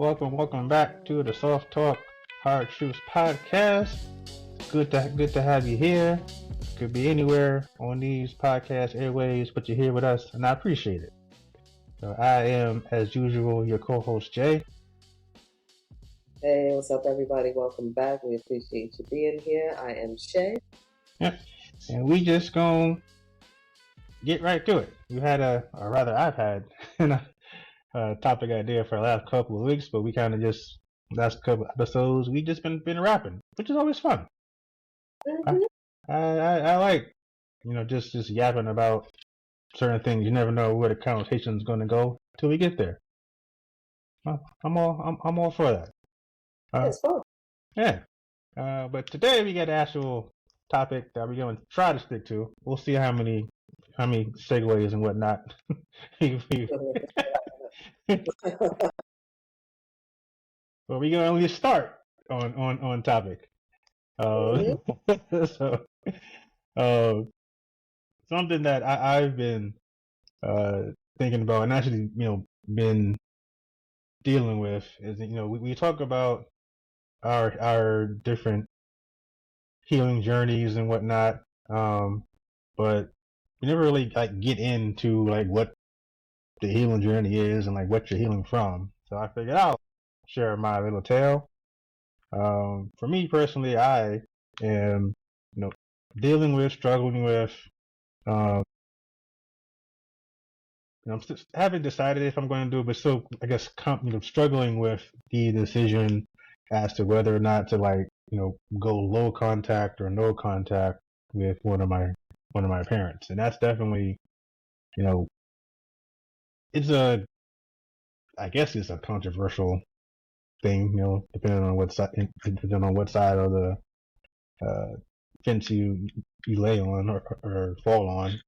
welcome back to the Soft Talk Hard Truths podcast. Good to have you here. Could be anywhere on these podcast airways, but you're here with us, and I appreciate it. So I am, as usual, your co-host Jay. Hey, what's up, everybody? Welcome back. We appreciate you being here. I am Shay. Yep. And we just gonna get right to it. You had or rather, I've had a topic idea for the last couple of weeks, but we kind of just last couple episodes we just been rapping, which is always fun. Mm-hmm. I like just yapping about certain things. You never know where the conversation is going to go till we get there. I'm all for that. It's fun. Yeah. But today we got an actual topic that we're going to try to stick to. We'll see how many segues and whatnot. But we're going to at least start on topic. So, something that I've been thinking about and actually been dealing with is we talk about our different healing journeys and whatnot, but we never really get into what the healing journey is and what you're healing from. So I figured I'll share my little tale. For me personally, I am struggling with haven't decided if I'm going to do it, but still, I guess, struggling with the decision as to whether or not to go low contact or no contact with one of my parents, and that's definitely, I guess it's a controversial thing, depending on what side of the fence you lay on or fall on.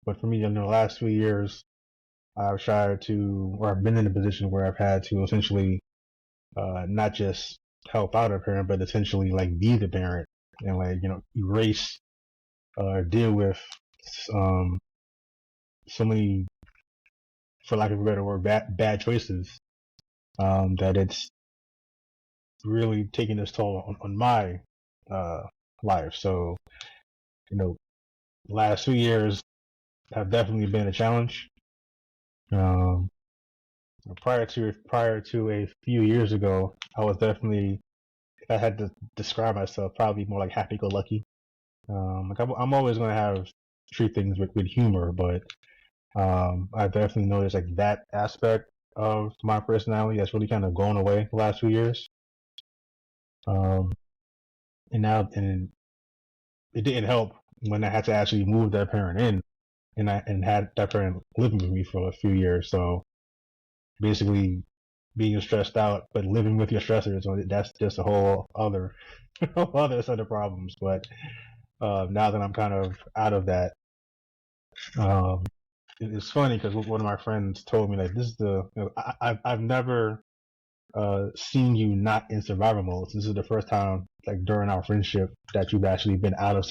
But for me, in the last 3 years, I've tried to, or I've been in a position where I've had to essentially not just help out a parent, but essentially be the parent and erase or deal with so many, for lack of a better word, bad choices that it's really taking its toll on my life. So, last 2 years have definitely been a challenge. Prior to a few years ago, I was definitely, if I had to describe myself, probably more like happy-go-lucky. I'm always going to treat things with humor, but I definitely noticed that aspect of my personality that's really kind of gone away the last few years. And it didn't help when I had to actually move that parent in, and had that parent living with me for a few years. So basically, being stressed out, but living with your stressors, that's just a whole other set of problems. But now that I'm kind of out of that, it's funny because one of my friends told me this is I've never seen you not in survival mode. This is the first time during our friendship that you've actually been out of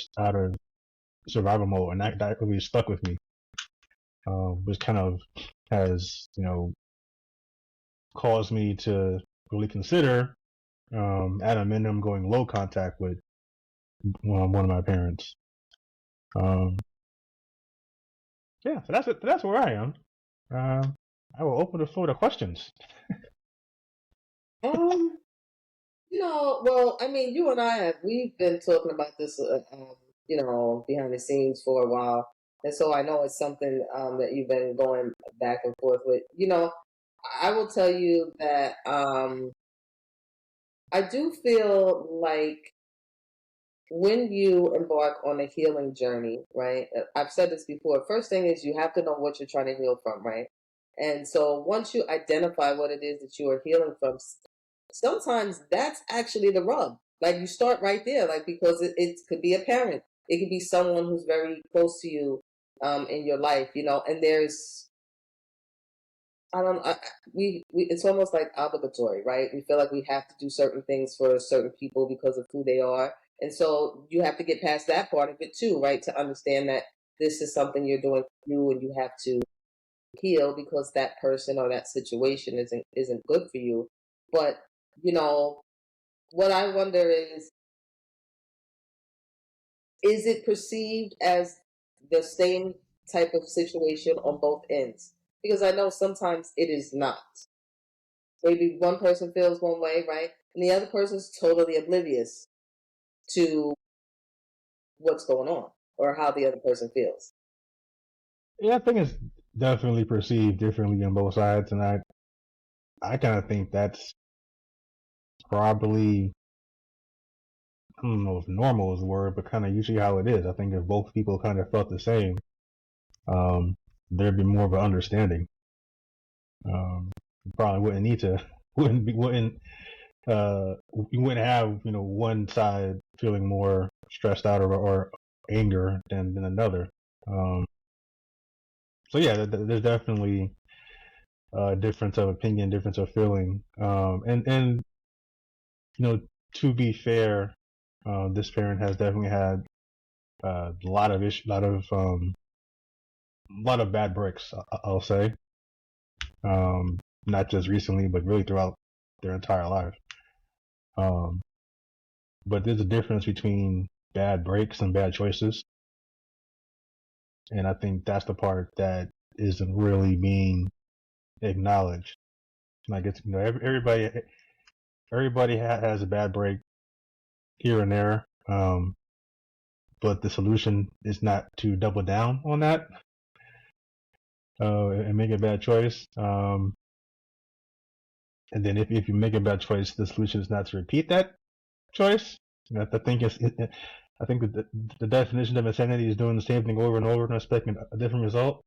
survival mode, and that really stuck with me, which kind of has caused me to really consider at a minimum going low contact with one of my parents. Yeah, so that's where I am. I will open the floor to questions. Well, I mean, you and we've been talking about this, behind the scenes for a while. And so I know it's something that you've been going back and forth with. I will tell you that I do feel like when you embark on a healing journey, right? I've said this before. First thing is you have to know what you're trying to heal from, right? And so once you identify what it is that you are healing from, sometimes that's actually the rub. You start right there, because it could be a parent. It could be someone who's very close to you in your life, and there's, it's almost like obligatory, right? We feel like we have to do certain things for certain people because of who they are. And so you have to get past that part of it too, right? To understand that this is something you're doing for you and you have to heal because that person or that situation isn't good for you. But you know, what I wonder is it perceived as the same type of situation on both ends? Because I know sometimes it is not. Maybe one person feels one way, right? And the other person's totally oblivious to what's going on or how the other person feels. Yeah, I think it's definitely perceived differently on both sides, and I kind of think that's probably, I don't know if normal is the word, but kind of usually how it is. I think if both people kind of felt the same, um, there'd be more of an understanding. You probably wouldn't need to, you wouldn't have, one side feeling more stressed out or anger than another. Um, so yeah, there's definitely a difference of opinion, difference of feeling. And to be fair, this parent has definitely had a lot of lot of bad breaks. I'll say, not just recently, but really throughout their entire life. Um, but there's a difference between bad breaks and bad choices, and I think that's the part that isn't really being acknowledged. Like it's everybody has a bad break here and there, but the solution is not to double down on that and make a bad choice. And then if you make a bad choice, the solution is not to repeat that choice. I think I think the definition of insanity is doing the same thing over and over and expecting a different result.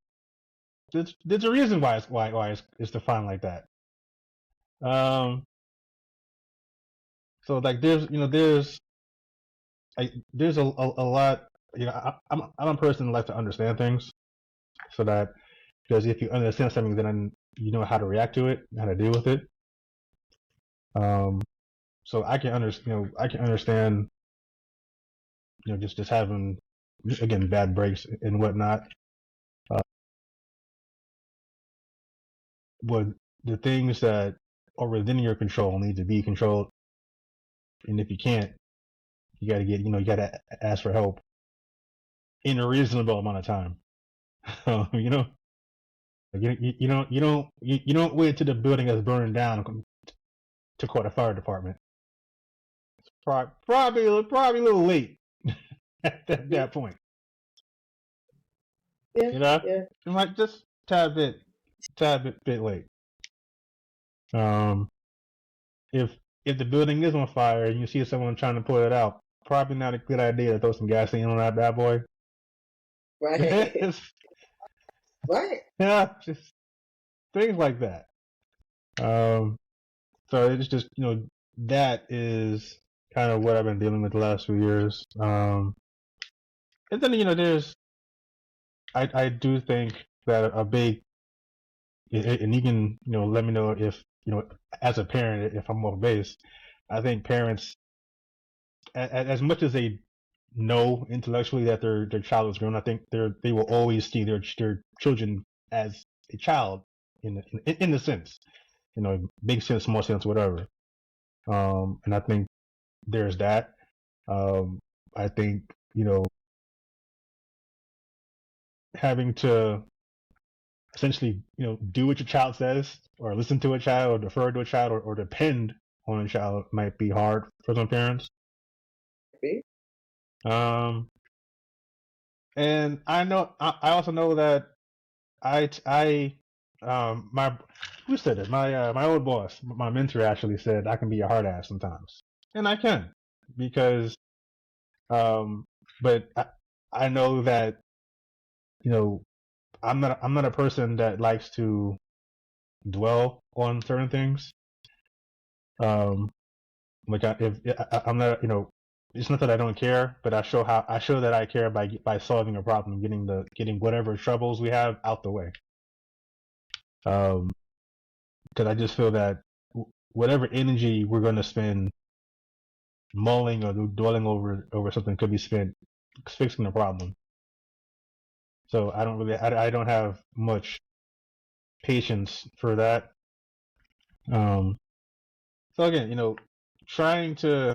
There's a reason why it's defined like that. So like there's a lot. I'm a person who likes to understand things, so that because if you understand something, then you know how to react to it, how to deal with it. So I can understand, I can understand, just having again bad breaks and whatnot. But the things that are within your control need to be controlled, and if you can't, you got to you got to ask for help in a reasonable amount of time. you know, you don't wait till the building is burning down to call the fire department. It's probably a little late at that point. Yeah, You know, yeah. it might just bit late. Um, if the building is on fire and you see someone trying to put it out, probably not a good idea to throw some gasoline on that bad boy. Right. Right. Yeah, just things like that. So it's just that is kind of what I've been dealing with the last few years. And then there's I do think that a big, and you can let me know if as a parent if I'm off base. I think parents, as much as they know intellectually that their child is grown, I think they will always see their children as a child in the sense, big sense, small sense, whatever. And I think there's that. I think having to essentially do what your child says, or listen to a child, or defer to a child, or depend on a child might be hard for some parents. Um, and I also know that my who said it? My old boss, my mentor actually said I can be a hard ass sometimes, and I can because um, but I know that you know I'm not a person that likes to dwell on certain things. Um, like I'm not it's not that I don't care, but I show that I care by solving a problem, getting whatever troubles we have out the way. Because I just feel that whatever energy we're going to spend mulling or dwelling over something could be spent fixing the problem. So I don't have much patience for that. So again, trying to,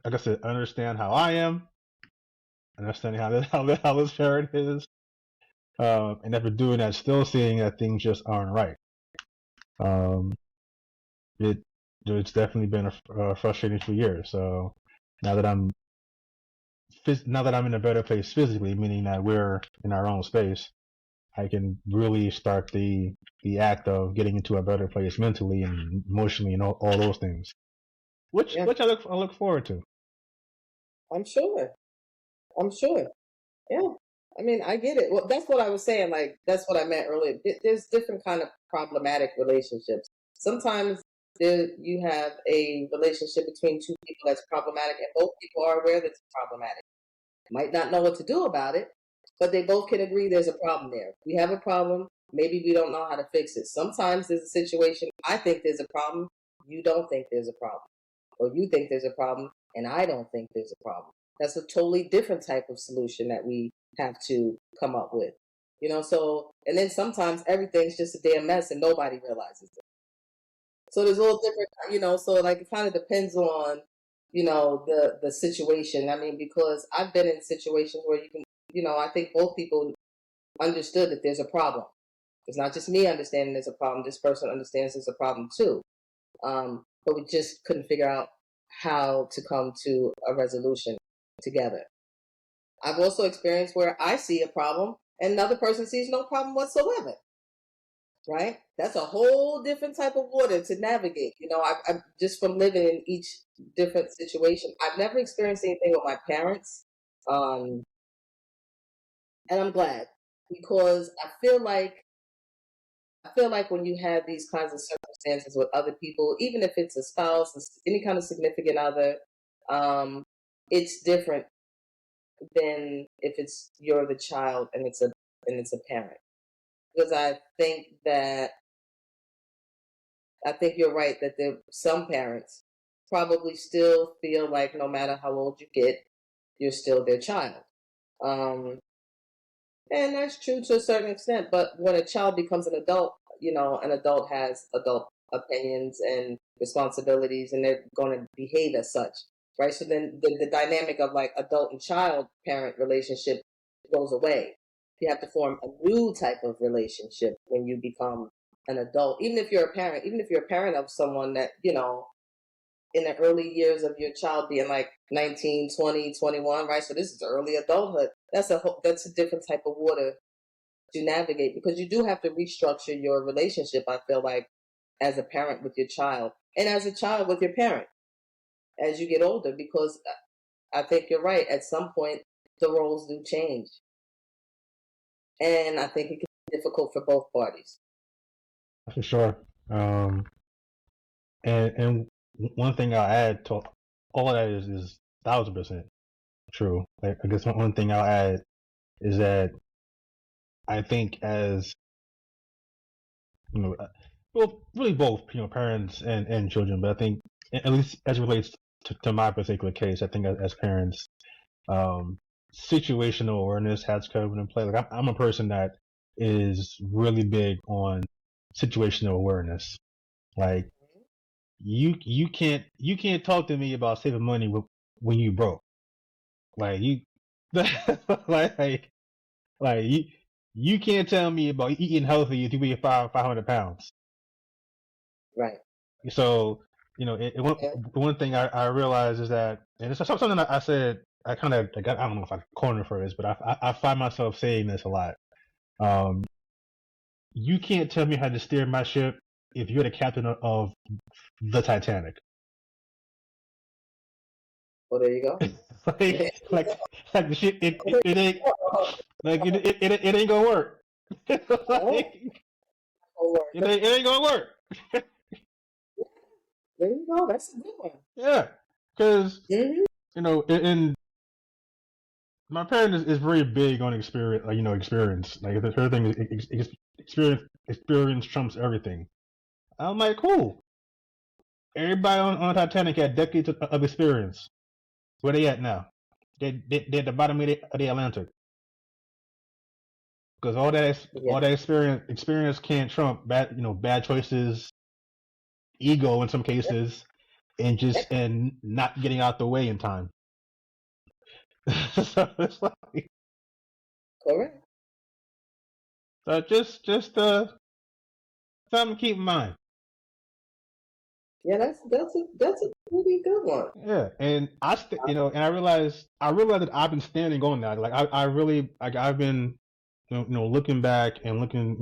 like I said, understand how I am, understanding how this parent is, and after doing that, still seeing that things just aren't right. Um, it it's definitely been a frustrating 2 years. So now that I'm in a better place physically, meaning that we're in our own space, I can really start the act of getting into a better place mentally and emotionally and all those things, which Yeah, I look forward to. I'm sure. I'm sure. Yeah. I mean, I get it. Well, that's what I was saying. Like, that's what I meant earlier. There's different kind of problematic relationships. Sometimes you have a relationship between two people that's problematic, and both people are aware that it's problematic. Might not know what to do about it, but they both can agree there's a problem there. We have a problem. Maybe we don't know how to fix it. Sometimes there's a situation. I think there's a problem. You don't think there's a problem, or you think there's a problem, and I don't think there's a problem. That's a totally different type of solution that we have to come up with. So, and then sometimes everything's just a damn mess and nobody realizes it. So there's a little different, so like it kind of depends on, the situation. I mean, because I've been in situations where you can, I think both people understood that there's a problem. It's not just me understanding there's a problem. This person understands there's a problem too. But we just couldn't figure out how to come to a resolution together. I've also experienced where I see a problem and another person sees no problem whatsoever. Right? That's a whole different type of water to navigate. I just from living in each different situation. I've never experienced anything with my parents, um, and I'm glad because I feel like when you have these kinds of circumstances with other people, even if it's a spouse, any kind of significant other, um, it's different than if you're the child and it's a parent. Because I think you're right that some parents probably still feel like no matter how old you get, you're still their child. Um, and that's true to a certain extent. But when a child becomes an adult, an adult has adult opinions and responsibilities, and they're going to behave as such, right? So then the dynamic of like adult and child parent relationship goes away. You have to form a new type of relationship when you become an adult, even if you're a parent, even if you're a parent of someone that, in the early years of your child being like 19, 20, 21, right? So this is early adulthood. That's a different type of water to navigate because you do have to restructure your relationship, I feel like, as a parent with your child and as a child with your parent as you get older, because I think you're right. At some point, the roles do change. And I think it can be difficult for both parties. For sure. Um, and one thing I'll add to all of that is 1,000% true. Like, I guess one thing I'll add is that I think as well, really both parents and children, but I think at least as it relates to my particular case, I think as parents, um, situational awareness has come into play. Like I'm a person that is really big on situational awareness. Like you can't talk to me about saving money when you broke. Like you like like you can't tell me about eating healthy if you weigh 500 pounds. Right. So Yeah. one thing I realized is that, and it's something that I said. I kind of I don't know if I corner for this, but I find myself saying this a lot. Um, you can't tell me how to steer my ship if you're the captain of the Titanic. Well, there you go. like, like, like the shit, it ain't like it ain't gonna work. Oh, like, oh, it ain't gonna work. there you go. That's a good one. Yeah, because Hmm. and my parent is very big on experience, like experience. Like her thing is experience. Experience trumps everything. I'm like, cool. Everybody on Titanic had decades of experience. Where they at now? They're at the bottom of the Atlantic. because all that experience can't trump bad choices, ego in some cases, and not getting out the way in time. So it's like, Correct. so just something to keep in mind. Yeah, that's a really good one. Yeah, and and I realized that I've been standing on that. Like I really like I've been looking back and looking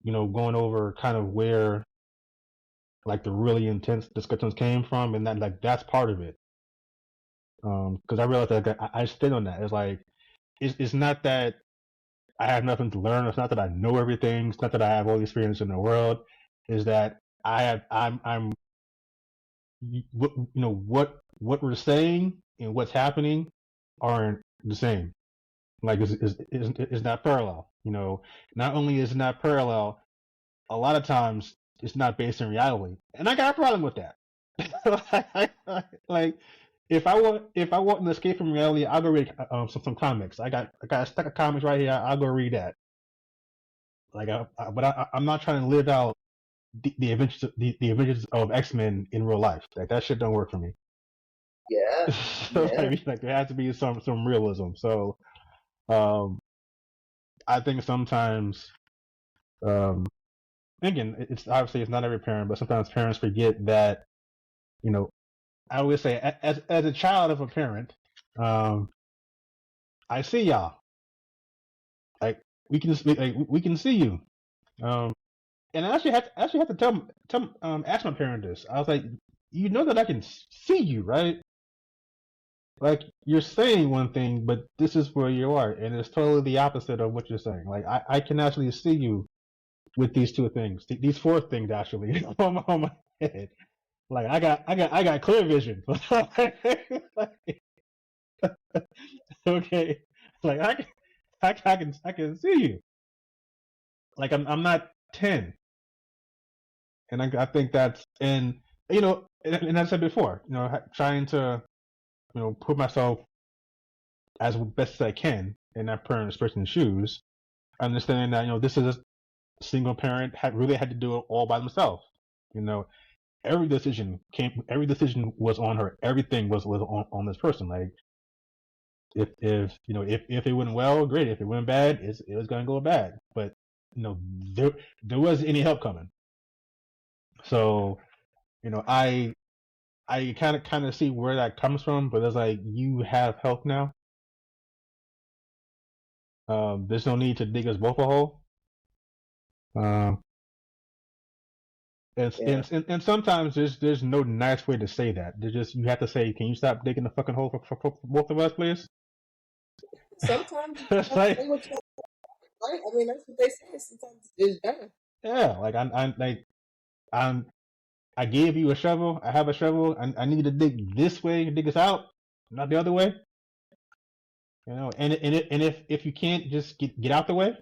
going over kind of where like the really intense discussions came from, and that like that's part of it. Because I realized that I stand on that. It's like it's not that I have nothing to learn. It's not that I know everything. It's not that I have all the experience in the world. Is that I'm what we're saying and what's happening aren't the same. Like is not parallel. Not only is it not parallel, a lot of times it's not based in reality, and I got a problem with that. Like if I want an escape from reality, I'll go read some comics. I got a stack of comics right here. I'll go read that. Like I'm not trying to live out the adventures of X-Men in real life. Like that shit don't work for me. Yeah. So Yeah. like there has to be some realism. So I think sometimes again it's obviously it's not every parent, but sometimes parents forget that I always say as a child of a parent, I see y'all. Like we can see you. And I actually have to ask my parent this. I was like, you know that I can see you, right? Like you're saying one thing, but this is where you are, and it's totally the opposite of what you're saying. Like I can actually see you with these two things, these four things actually on my head. Like I got clear vision. Okay, like I can see you. Like I'm not 10, and I think that's and I said before, trying to put myself as best as I can in that person's shoes, understanding that this is a single parent really had to do it all by themselves. You know, every decision was on her. Everything was on this person. Like if it went well, great. If it went bad, it was gonna go bad. But you know, there wasn't any help coming. So I kind of see where that comes from, but it's like you have help now. There's no need to dig us both a hole. Um, Yeah. and sometimes there's no nice way to say that. There's just you have to say, can you stop digging the fucking hole for both of us, please? Sometimes you It's have to say like what you right. I mean, that's what they say. Sometimes it's better. yeah, like I'm I gave you a shovel. I have a shovel. I need to dig this way, dig us out, not the other way. And if you can't just get out the way,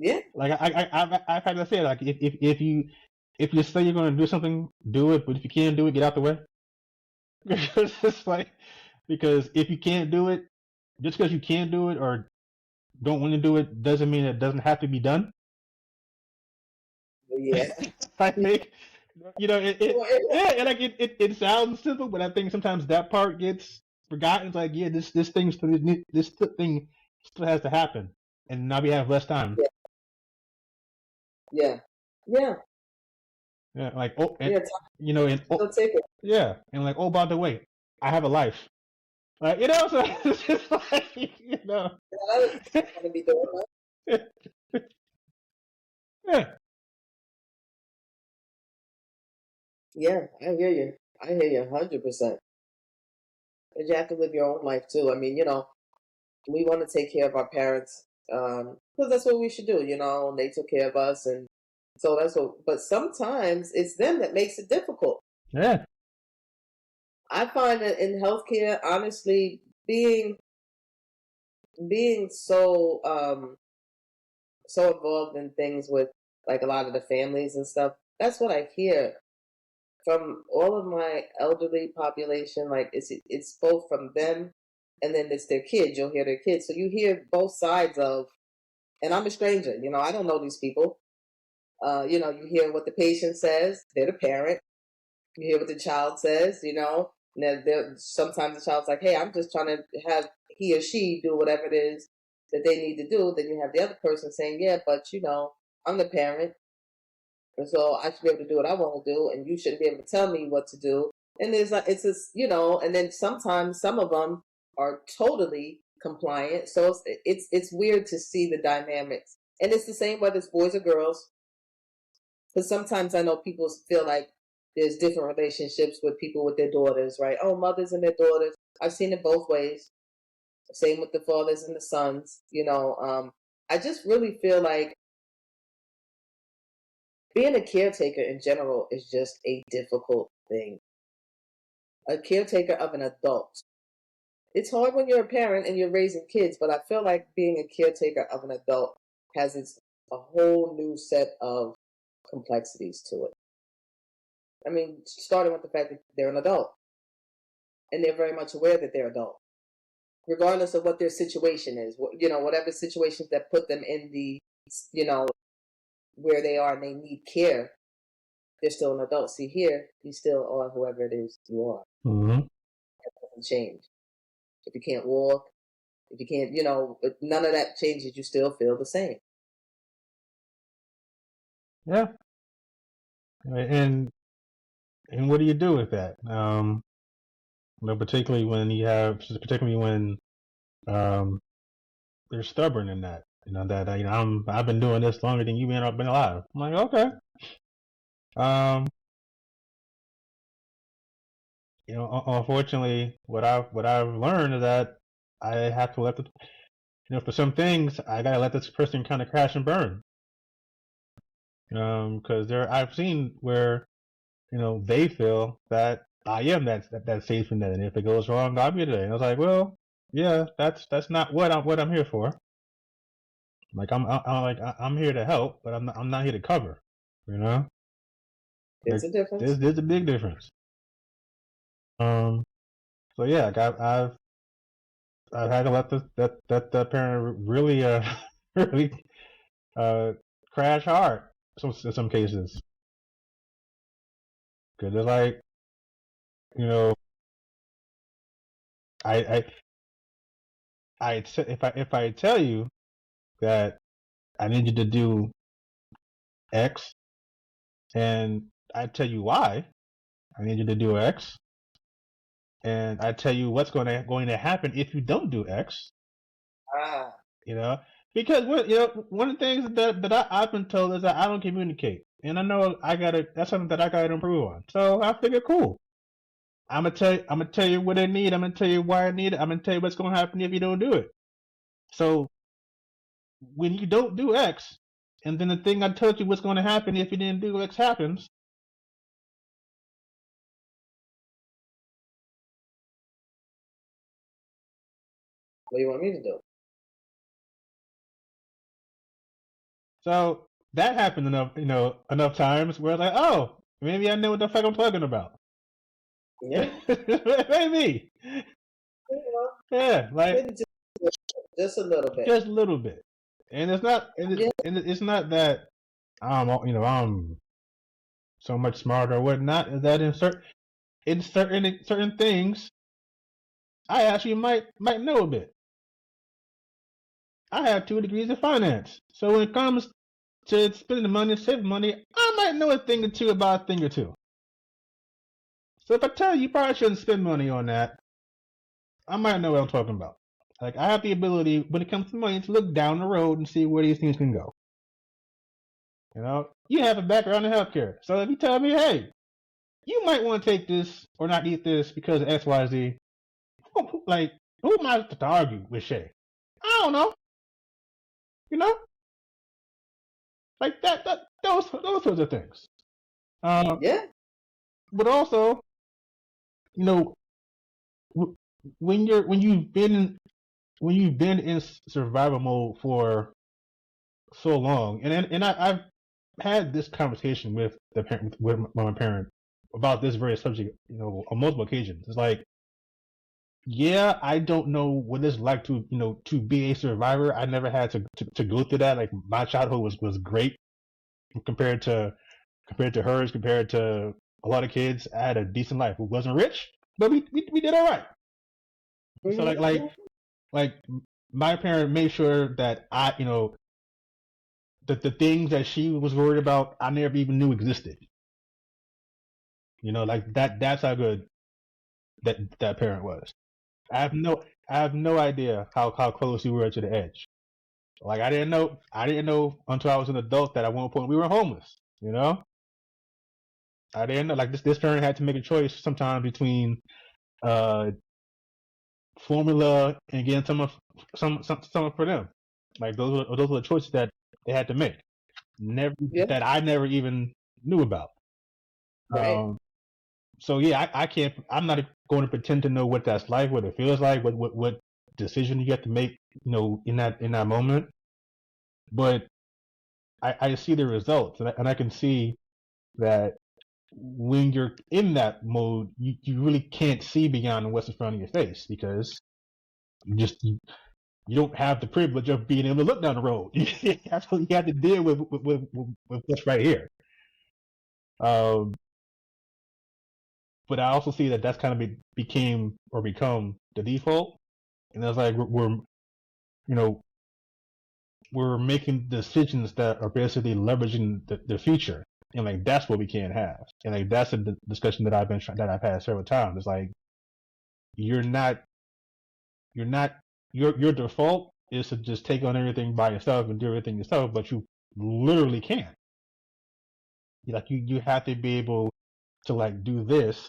Yeah. like I've had to say like if you say you're going to do something, do it. But if you can't do it, get out the way. Because it's like because if you can't do it, just because you can't do it or don't want to do it doesn't mean it doesn't have to be done. Yeah. I think Well, it- yeah, and like it sounds simple, but I think sometimes that part gets forgotten. It's like yeah, this thing still has to happen, and now we have less time. yeah. Yeah. Yeah. Yeah, like oh, and Yeah. and oh, Don't take it. yeah, and like oh, by the way, I have a life. Like so it's just like I want to be doing that. yeah, Yeah, I hear you. I hear you 100%. But you have to live your own life too. I mean, we want to take care of our parents because that's what we should do. And they took care of us, and so that's what. But sometimes it's them that makes it difficult. yeah, I find that in healthcare, honestly, being so involved in things with like a lot of the families and stuff. That's what I hear from all of my elderly population. Like it's both from them and then it's their kids. You'll hear their kids, so you hear both sides of and I'm a stranger. I don't know these people. You hear what the patient says. They're the parent. You hear what the child says. Sometimes the child's like, "Hey, I'm just trying to have he or she do whatever it is that they need to do." Then you have the other person saying, "Yeah, but I'm the parent, and so I should be able to do what I want to do, and you shouldn't be able to tell me what to do." And there's like it's this, and then sometimes some of them are totally compliant. So it's weird to see the dynamics, and it's the same whether it's boys or girls. Because sometimes I know people feel like there's different relationships with people with their daughters, right? Oh, mothers and their daughters. I've seen it both ways. Same with the fathers and the sons. I just really feel like being a caretaker in general is just a difficult thing. A caretaker of an adult. It's hard when you're a parent and you're raising kids, but I feel like being a caretaker of an adult has a whole new set of complexities to it. I mean, starting with the fact that they're an adult and they're very much aware that they're adult, regardless of what their situation is. Whatever situations that put them in you know, where they are and they need care, they're still an adult. See, here, you still are whoever it is you are. Mm-hmm. That doesn't change. If you can't walk, if you can't, none of that changes. You still feel the same. Yeah. And what do you do with that? Particularly when they're stubborn in that. I've been doing this longer than you've been alive. I'm like, okay. Unfortunately, what I've learned is that I have to for some things I gotta let this person kind of crash and burn. Because I've seen where they feel that I am that safety net, and if it goes wrong, I'll be there. And I was like, well, yeah, that's not what I'm here for. Like I'm here to help, but I'm not here to cover. There's a difference. There's a big difference. So yeah, like I've had to let that parent really really crash hard in some cases, because they're like, you know, I if I tell you that I need you to do X, and I tell you why I need you to do X, and I tell you what's going to happen if you don't do X. Ah. Because one of the things that I've been told is that I don't communicate, and I know that's something that I gotta improve on. So I figure, cool. I'm gonna tell you what I need. I'm gonna tell you why I need it. I'm gonna tell you what's gonna happen if you don't do it. So when you don't do X, and then the thing I told you what's gonna happen if you didn't do X happens. What do you want me to do? So that happened enough times where it's like, oh, maybe I know what the fuck I'm talking about. Yeah. Maybe. Yeah, like just a little bit. Just a little bit. And it's not it's not that I'm so much smarter or whatnot. Is that in certain things I actually might know a bit. I have 2 degrees of finance. So when it comes to spending money and saving money, I might know a thing or two about a thing or two. So if I tell you probably shouldn't spend money on that, I might know what I'm talking about. Like I have the ability when it comes to money to look down the road and see where these things can go. You have a background in healthcare. So if you tell me, hey, you might want to take this or not eat this because of X, Y, Z, like, who am I to argue with Shay? I don't know. Like those sorts of things. Yeah. But also, when you've been in survival mode for so long, and I've had this conversation with my parent about this very subject, on multiple occasions. It's like yeah, I don't know what it's like to, to be a survivor. I never had to go through that. Like my childhood was great compared to hers, compared to a lot of kids. I had a decent life. We wasn't rich, but we did all right. So like my parent made sure that I, that the things that she was worried about, I never even knew existed. Like that's how good that parent was. I have no idea how close we were to the edge. Like I didn't know until I was an adult that at one point we were homeless. I didn't know, like this parent had to make a choice sometimes between uh formula and getting some for them. Like those were the choices that they had to make. Never Yeah. That I never even knew about. Right. So yeah, I can't. I'm not going to pretend to know what that's like, what it feels like, what decision you have to make, in that moment. But I see the results, and I can see that when you're in that mode, you really can't see beyond what's in front of your face because you don't have the privilege of being able to look down the road. You have to deal with what's right here. But I also see that that's kind of became or become the default, and it's like you know we're making decisions that are basically leveraging the future, and like that's what we can't have, and like that's a discussion that I've had several times. It's like you're not you're not your default is to just take on everything by yourself and do everything yourself, but you literally can't. Like you have to be able to like do this,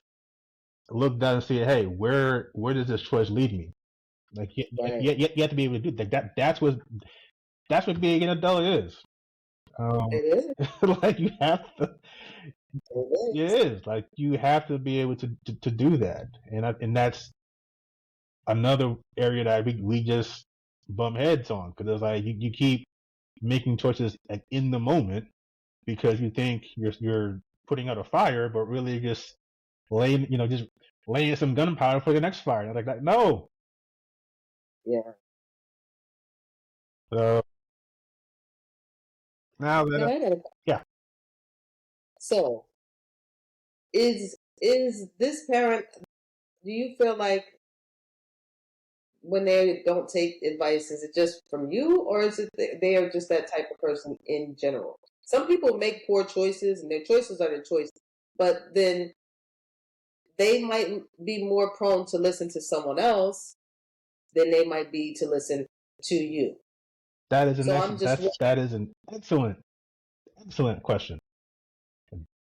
look down and say, hey, where does this choice lead me? Like Right. you have to be able to do that. That's what being an adult is. It is. Like you have to. It It is. is like you have to be able to do that, and that's another area that we just bump heads on because it's like you keep making choices like in the moment because you think you're putting out a fire, but really just just laying some gunpowder for the next fire. And like that, no. Yeah. So now that Okay. I got yeah, So is this parent? Do you feel like when they don't take advice, is it just from you, or is it they are just that type of person in general? Some people make poor choices, and their choices are their choices, but then they might be more prone to listen to someone else than they might be to listen to you. that is an So I'm excellent just that is an excellent question.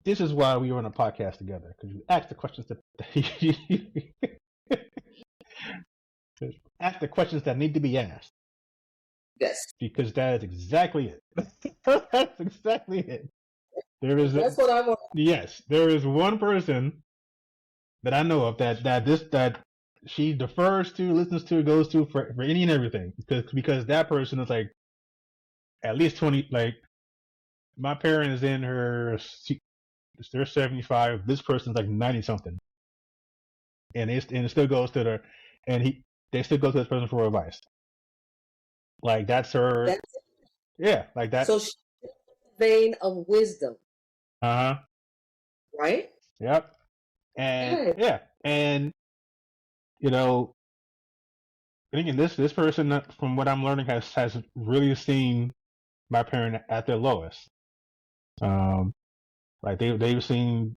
This is why we were on a podcast together because you ask the questions that ask the questions that need to be asked yes, because that is exactly it. That's exactly it. There is that's what I want. yes, there is one person that I know of that she defers to, listens to, goes to for any and everything because that person is like at least 20. Like my parent is in her, they're 75. This person's like 90 something, and it still goes to the, and they still go to this person for advice. Like that's her, That's yeah, like that. so she's in the vein of wisdom, Uh huh. right? Yep. And Okay. yeah, and you know, and again, this person, from what I'm learning, has really seen my parent at their lowest. Um, like they've seen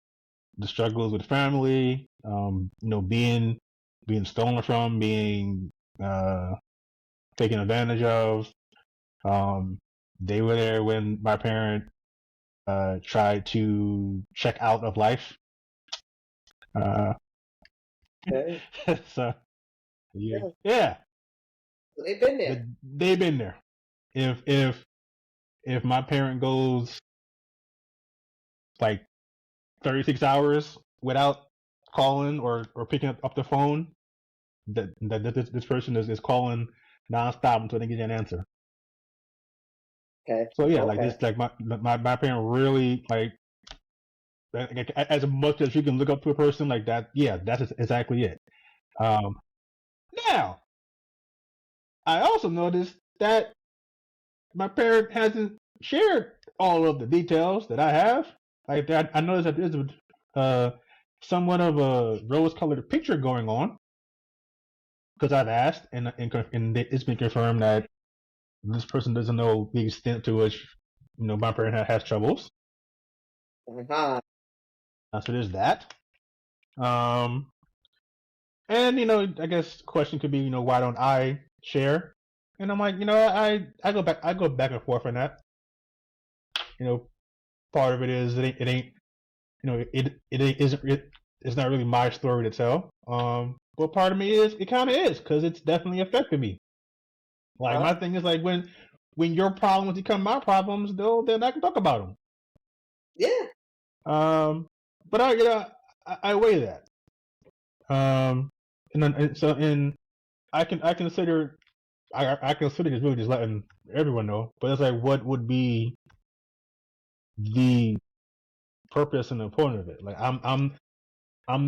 the struggles with family, being stolen from, being uh, taken advantage of. Um, they were there when my parent tried to check out of life. Uh, Okay. so yeah, Yeah. yeah, So they've been there. they've been there. If my parent goes like 36 hours without calling or picking up the phone, that this person is calling nonstop until they get an answer. Okay. So yeah, like Okay. this, like my parent really like as much as you can look up to a person like that. Yeah, that's exactly it. Um, Now, I also noticed that my parent hasn't shared all of the details that I have. Like that, I noticed that there's somewhat of a rose-colored picture going on because I've asked, and it's been confirmed that this person doesn't know the extent to which my parent has troubles. Uh-huh. So there's that. Um, and I guess the question could be, why don't I share? And I'm like, I go back and forth on that. Part of it is it ain't it's not really my story to tell. But part of me is it kind of is because it's definitely affected me. Like my thing is like when your problems become my problems, then I can talk about them. Yeah. But I weigh that. And I consider I consider this really just letting everyone know. But it's like what would be the purpose and the point of it? Like I'm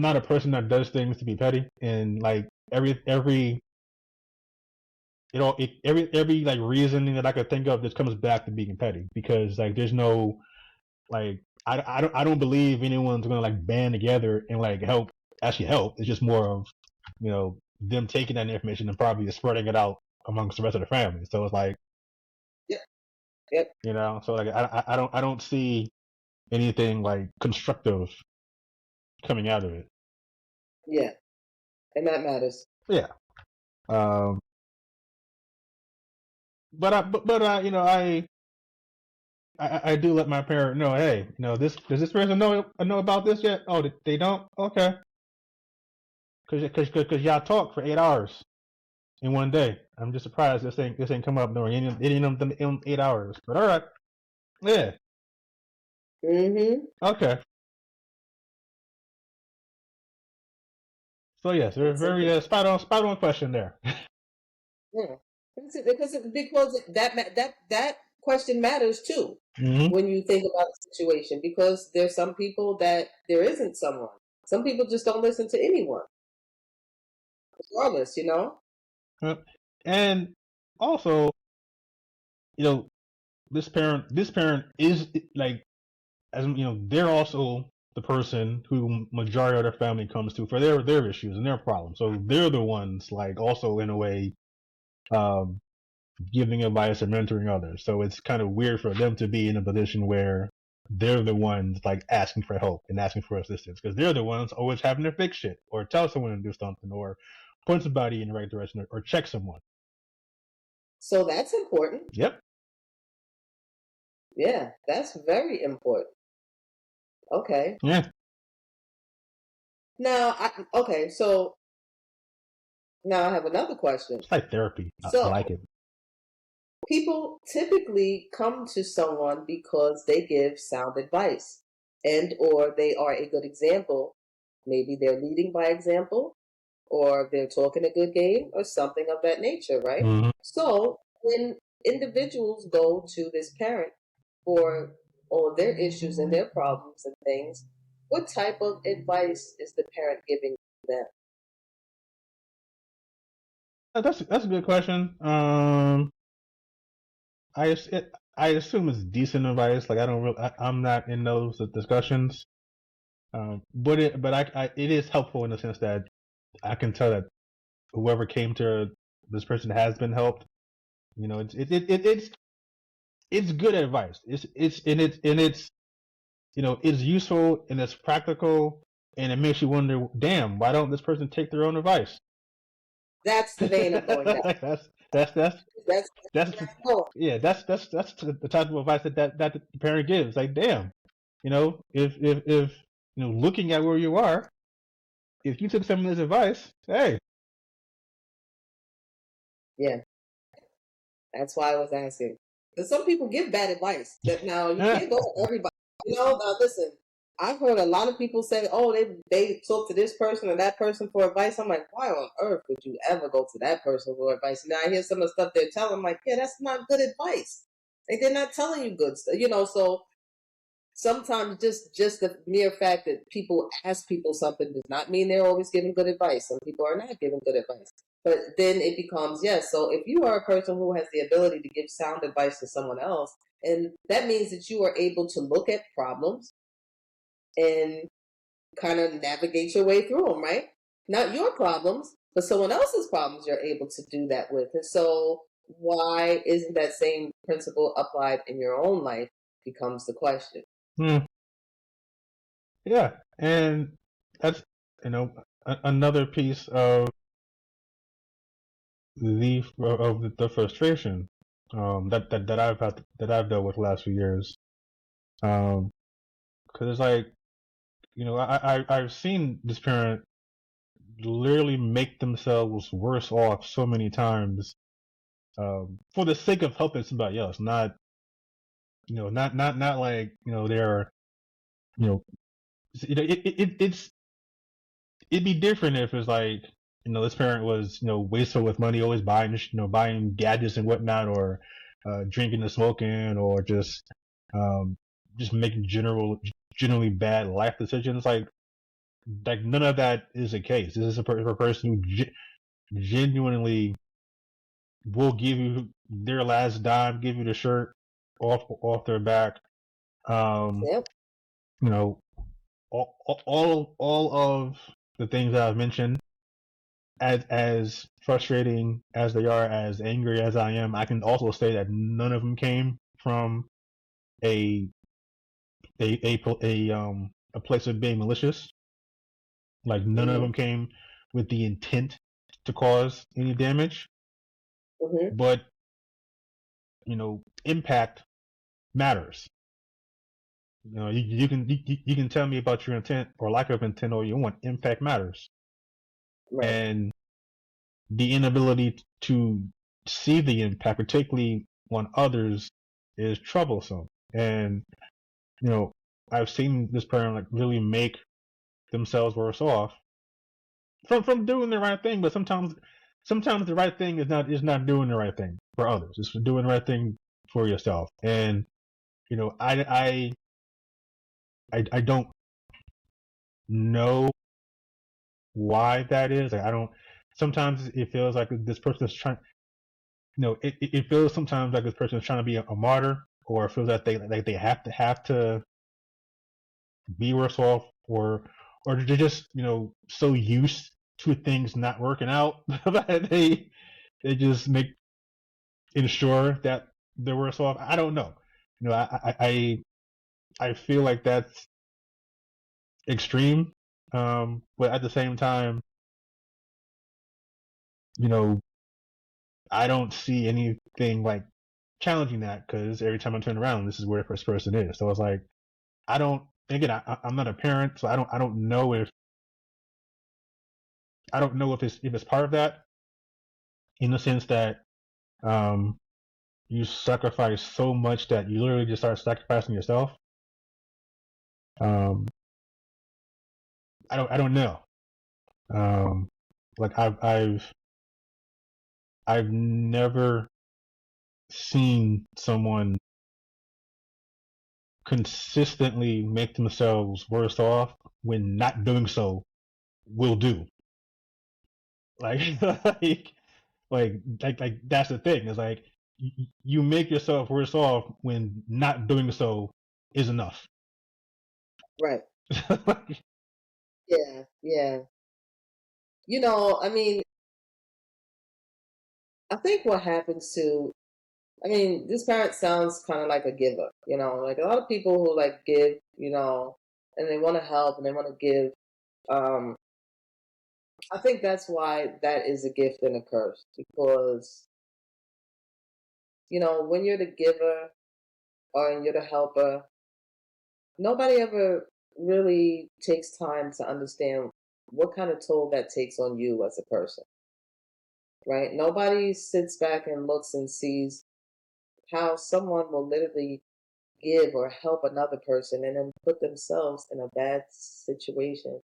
not a person that does things to be petty, and like every like reasoning that I could think of just comes back to being petty because like there's no like I don't believe anyone's gonna like band together and like actually help. It's just more of them taking that information and probably spreading it out amongst the rest of the family. So it's like Yep. so like I don't see anything like constructive coming out of it. Yeah. And that matters. Yeah. But I do let my parent know, hey, does this person know about this yet? Oh, they don't? Okay. Cause y'all talk for 8 hours in one day. I'm just surprised this ain't come up during any of them in 8 hours. But all right. Yeah. Mm-hmm. Okay. So yes, very spot on question there. Yeah. Because that question matters too when you think about the situation, because there's some people that there isn't someone. Some people just don't listen to anyone, regardless. And also, this parent is like, as they're also the person who majority of their family comes to for their issues and their problems. So they're the ones like also in a way giving advice and mentoring others. So it's kind of weird for them to be in a position where they're the ones like asking for help and asking for assistance because they're the ones always having to fix shit or tell someone to do something or point somebody in the right direction or check someone. So that's important. Yep. Yeah, that's very important. Okay. Yeah. Now, so now I have another question. It's like therapy. So, I like it. People typically come to someone because they give sound advice and or they are a good example. Maybe they're leading by example or they're talking a good game or something of that nature, right? Mm-hmm. So when individuals go to this parent for all of their issues and their problems and things, what type of advice is the parent giving them? That's a good question. I assume it's decent advice. Like I'm not in those discussions. But it is helpful in the sense that I can tell that whoever came to this person has been helped. It's good advice. It's useful and it's practical and it makes you wonder, damn, why don't this person take their own advice? That's the vein I'm going down. that's cool. Yeah, that's the type of advice that the parent gives. Like, damn, if looking at where you are, if you took some of this advice, hey. Yeah, that's why I was asking. Because some people give bad advice. That now you can't go to everybody. Now listen, I've heard a lot of people say, "Oh, they talk to this person or that person for advice." I'm like, why on earth would you ever go to that person for advice? Now I hear some of the stuff they're telling. I'm like, yeah, that's not good advice. Like they're not telling you good stuff. So sometimes just the mere fact that people ask people something does not mean they're always giving good advice. Some people are not giving good advice. But then it becomes, yes, so if you are a person who has the ability to give sound advice to someone else, and that means that you are able to look at problems and kind of navigate your way through them, right? Not your problems, but someone else's problems you're able to do that with. And so why isn't that same principle applied in your own life becomes the question. Hmm. Yeah, and that's another piece of the frustration that I've dealt with the last few years. Because it's like I've seen this parent literally make themselves worse off so many times for the sake of helping somebody else, not not like they're you know it'd be different if it's like this parent was wasteful with money, always buying gadgets and whatnot, or drinking and smoking, or just making generally bad life decisions. Like none of that is the case. This is a person who genuinely will give you their last dime, give you the shirt off their back. Yep. You know, all of the things that I've mentioned, as frustrating as they are, as angry as I am, I can also say that none of them came from a a place of being malicious. Like none of Mm-hmm. them came with the intent to cause any damage. Mm-hmm. But impact matters. You can tell me about your intent or lack of intent all you want. Impact matters, Right. and the inability to see the impact, particularly on others, is troublesome. And I've seen this parent like really make themselves worse off from doing the right thing. But sometimes the right thing is not doing the right thing for others. It's doing the right thing for yourself. And I don't know why that is. Like, I don't. Sometimes it feels like this person is trying. It feels sometimes like this person is trying to be a martyr, or it feels that they have to be worse off, or they're just so used to things not working out that they just ensure that they're worse off. I don't know. I feel like that's extreme, but at the same time, you know, I don't see anything like challenging that, because every time I turn around, this is where the first person is. So it's like I don't. Again, I'm not a parent, so I don't know if it's part of that, in the sense that um, you sacrifice so much that you literally just start sacrificing yourself. Um, I don't know. Like I've never seen someone consistently make themselves worse off when not doing so will do. Like like that's the thing. It's like you make yourself worse off when not doing so is enough. Right. Yeah. Yeah. I mean, I think what happens to, I mean, this parent sounds kind of like a giver, like a lot of people who like give, and they want to help and they want to give. Um, I think that's why that is a gift and a curse, because, when you're the giver or you're the helper, nobody ever really takes time to understand what kind of toll that takes on you as a person, right? Nobody sits back and looks and sees how someone will literally give or help another person and then put themselves in a bad situation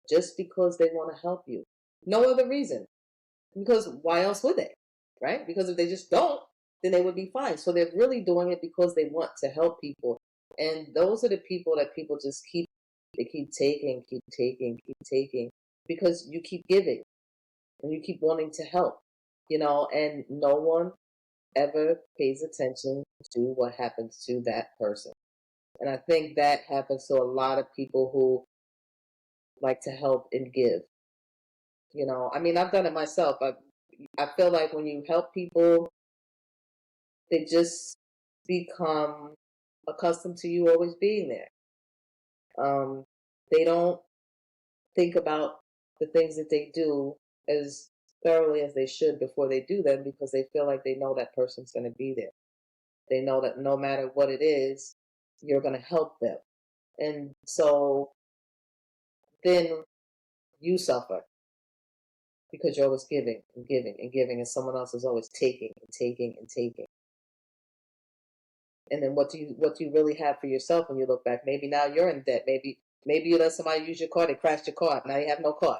just because they want to help you. No other reason. Because why else would they? Right? Because if they just don't, then they would be fine. So they're really doing it because they want to help people. And those are the people that people just keep taking, keep taking, because you keep giving and you keep wanting to help, and no one ever pays attention to what happens to that person. And I think that happens to a lot of people who like to help and give. I mean, I've done it myself. I feel like when you help people, they just become accustomed to you always being there. They don't think about the things that they do as thoroughly as they should before they do them, because they feel like they know that person's going to be there. They know that no matter what it is, you're going to help them. And so then you suffer because you're always giving and giving and giving, and someone else is always taking and taking and taking. And then what do you really have for yourself when you look back? Maybe now you're in debt. Maybe you let somebody use your car, they crashed your car. Now you have no car.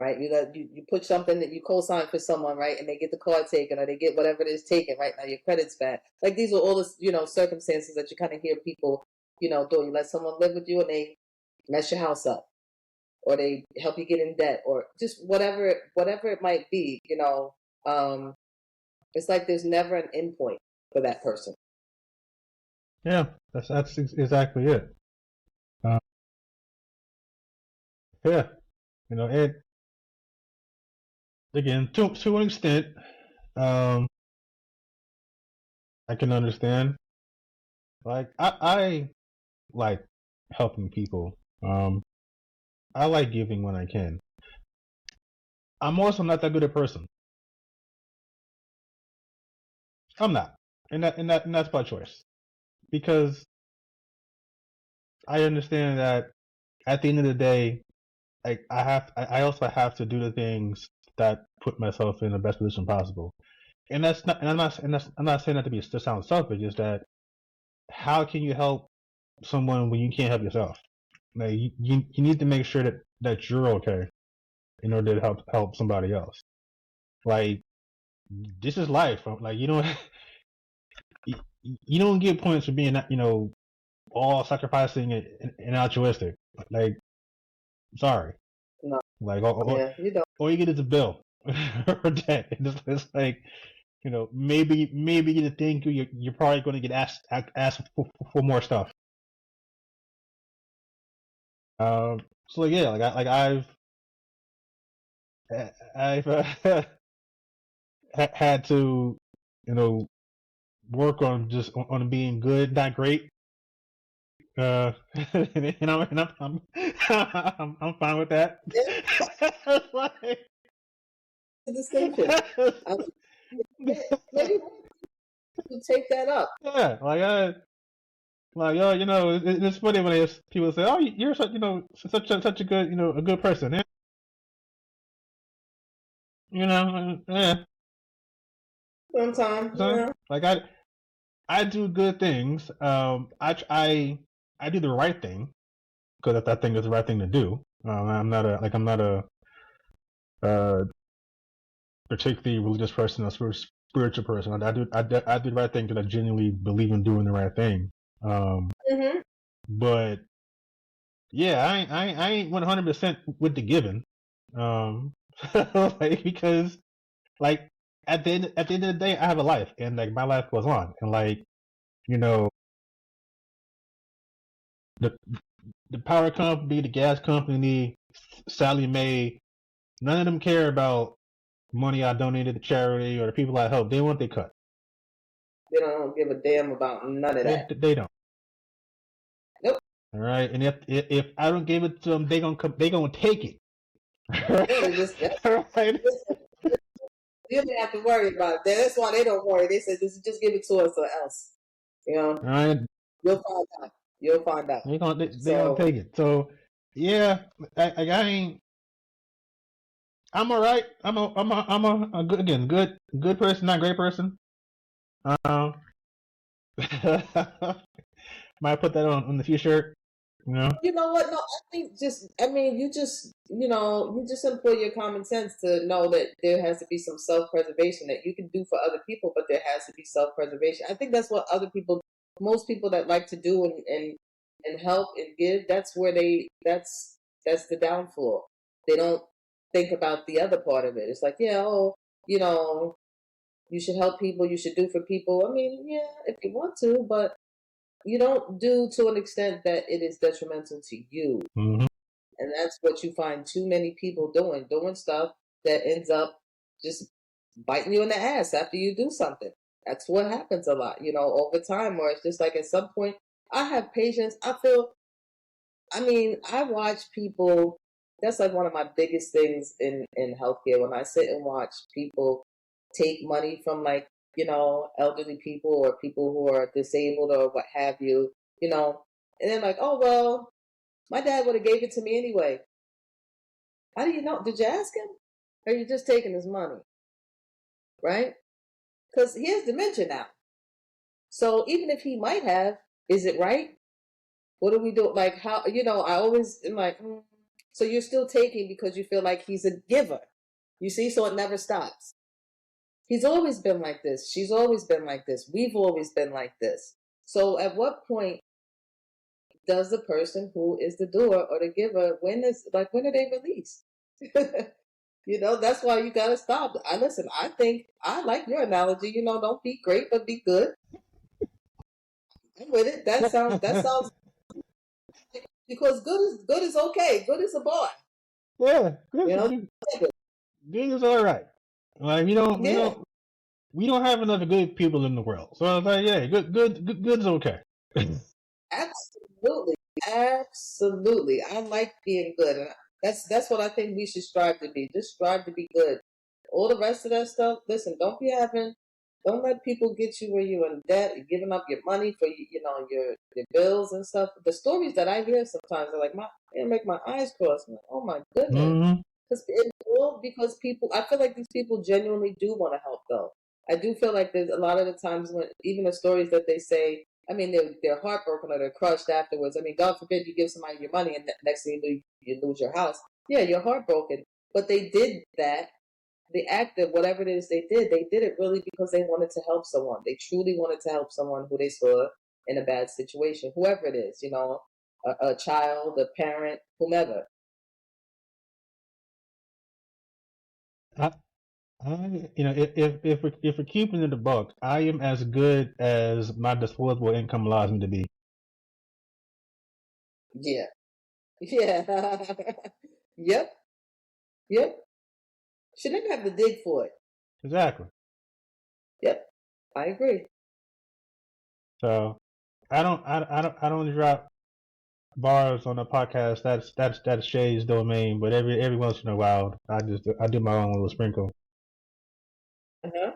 Right? You put something that you co-sign for someone, right? And they get the car taken, or they get whatever it is taken, right? Now your credit's bad. Like, these are all the, circumstances that you kind of hear people, do. You let someone live with you and they mess your house up, or they help you get in debt, or just whatever it might be, it's like there's never an end point for that person. Yeah, that's exactly it. Yeah, it again to an extent, I can understand. Like I like helping people. I like giving when I can. I'm also not that good a person. I'm not, and that's by choice, because I understand that at the end of the day, I also have to do the things that put myself in the best position possible. And that's not, and I'm not saying that to sound selfish. Is that how can you help someone when you can't help yourself? Like you need to make sure that you're okay in order to help somebody else. Like, this is life. Like, you don't get points for being all sacrificing and altruistic. Like, sorry. No. Like, Yeah, you don't. all you get is a bill or debt. It's like, maybe you think you're probably going to get asked for more stuff. So yeah, like I've had to, work on just on being good, not great. And I'm fine with that. Yeah. Like, The distinction. Maybe you take that up. yeah, it's funny when people say, "Oh, you're such, such a good, a good person." Yeah. Yeah. Sometimes, So, like, I do good things. I do the right thing because I think it's the right thing to do. I'm not a uh, particularly religious person or spiritual person. I do the right thing because I genuinely believe in doing the right thing. Mm-hmm. But yeah, I ain't 100% with the giving. Because like at the end of the day, I have a life, and like my life goes on, and like you know the the power company, the gas company, Sally Mae, none of them care about money I donated to charity or the people I help. They want their cut. They don't give a damn about none of that. They don't. Nope. All right, and if I don't give it to them, they gonna take it. Yeah, they just, All right. you don't have to worry about it. That's why they don't worry. They said, just give it to us or else. All right. You'll find out. You'll find out. They gonna So, take it. So yeah, I ain't. I'm all right. I'm a good person, not great person. Um, might put that on the t-shirt. you know what? No, you just employ your common sense to know that there has to be some self preservation that you can do for other people, but there has to be self preservation. I think that's what other people most people that like to do and help and give, that's where that's the downfall. They don't think about the other part of it. It's like, yeah, oh, you know, you should help people, you should do for people. I mean, yeah, if you want to, but you don't do to an extent that it is detrimental to you. Mm-hmm. And that's what you find too many people doing stuff that ends up just biting you in the ass after you do something. That's what happens a lot, over time, where it's just like at some point, I have patience. I mean, I watch people. That's like one of my biggest things in healthcare. When I sit and watch people take money from like elderly people or people who are disabled or what have you, and then like, oh well, my dad would have gave it to me anyway. How do you know? Did you ask him? Or are you just taking his money? Right? Because he has dementia now. So even if he might have, is it right? What do we do? Like how I always am like, so you're still taking because you feel like he's a giver. You see, so it never stops. He's always been like this. She's always been like this. We've always been like this. So at what point does the person who is the doer or the giver, when are they released? That's why you gotta stop. I think I like your analogy, don't be great but be good. I'm with it. That sounds because good is okay. Good is a bar. Yeah, You know? good is all right. Like Yeah. we don't have enough good people in the world. So I was like, yeah, good is okay. Absolutely. Absolutely. I like being good. And that's what I think we should strive to be. Just strive to be good. All the rest of that stuff, listen, don't let people get you where you're in debt, you're giving up your money for your bills and stuff. The stories that I hear sometimes are like they make my eyes cross. I'm like, oh my goodness. Mm-hmm. Because people, I feel like these people genuinely do want to help though. I do feel like there's a lot of the times when even the stories that they say, I mean, they're heartbroken or they're crushed afterwards. I mean, God forbid you give somebody your money and next thing you know, you lose your house. Yeah, you're heartbroken. But they did that. The act of whatever it is they did it really because they wanted to help someone. They truly wanted to help someone who they saw in a bad situation, whoever it is, a child, a parent, whomever. I, if we're keeping it a buck, I am as good as my disposable income allows me to be. Yeah. Yeah. Yep. Yep. She didn't have to dig for it. Exactly. Yep. I agree. So I don't drop bars on the podcast. That's Shay's domain. But every once in a while, I do my own little sprinkle. Uh-huh.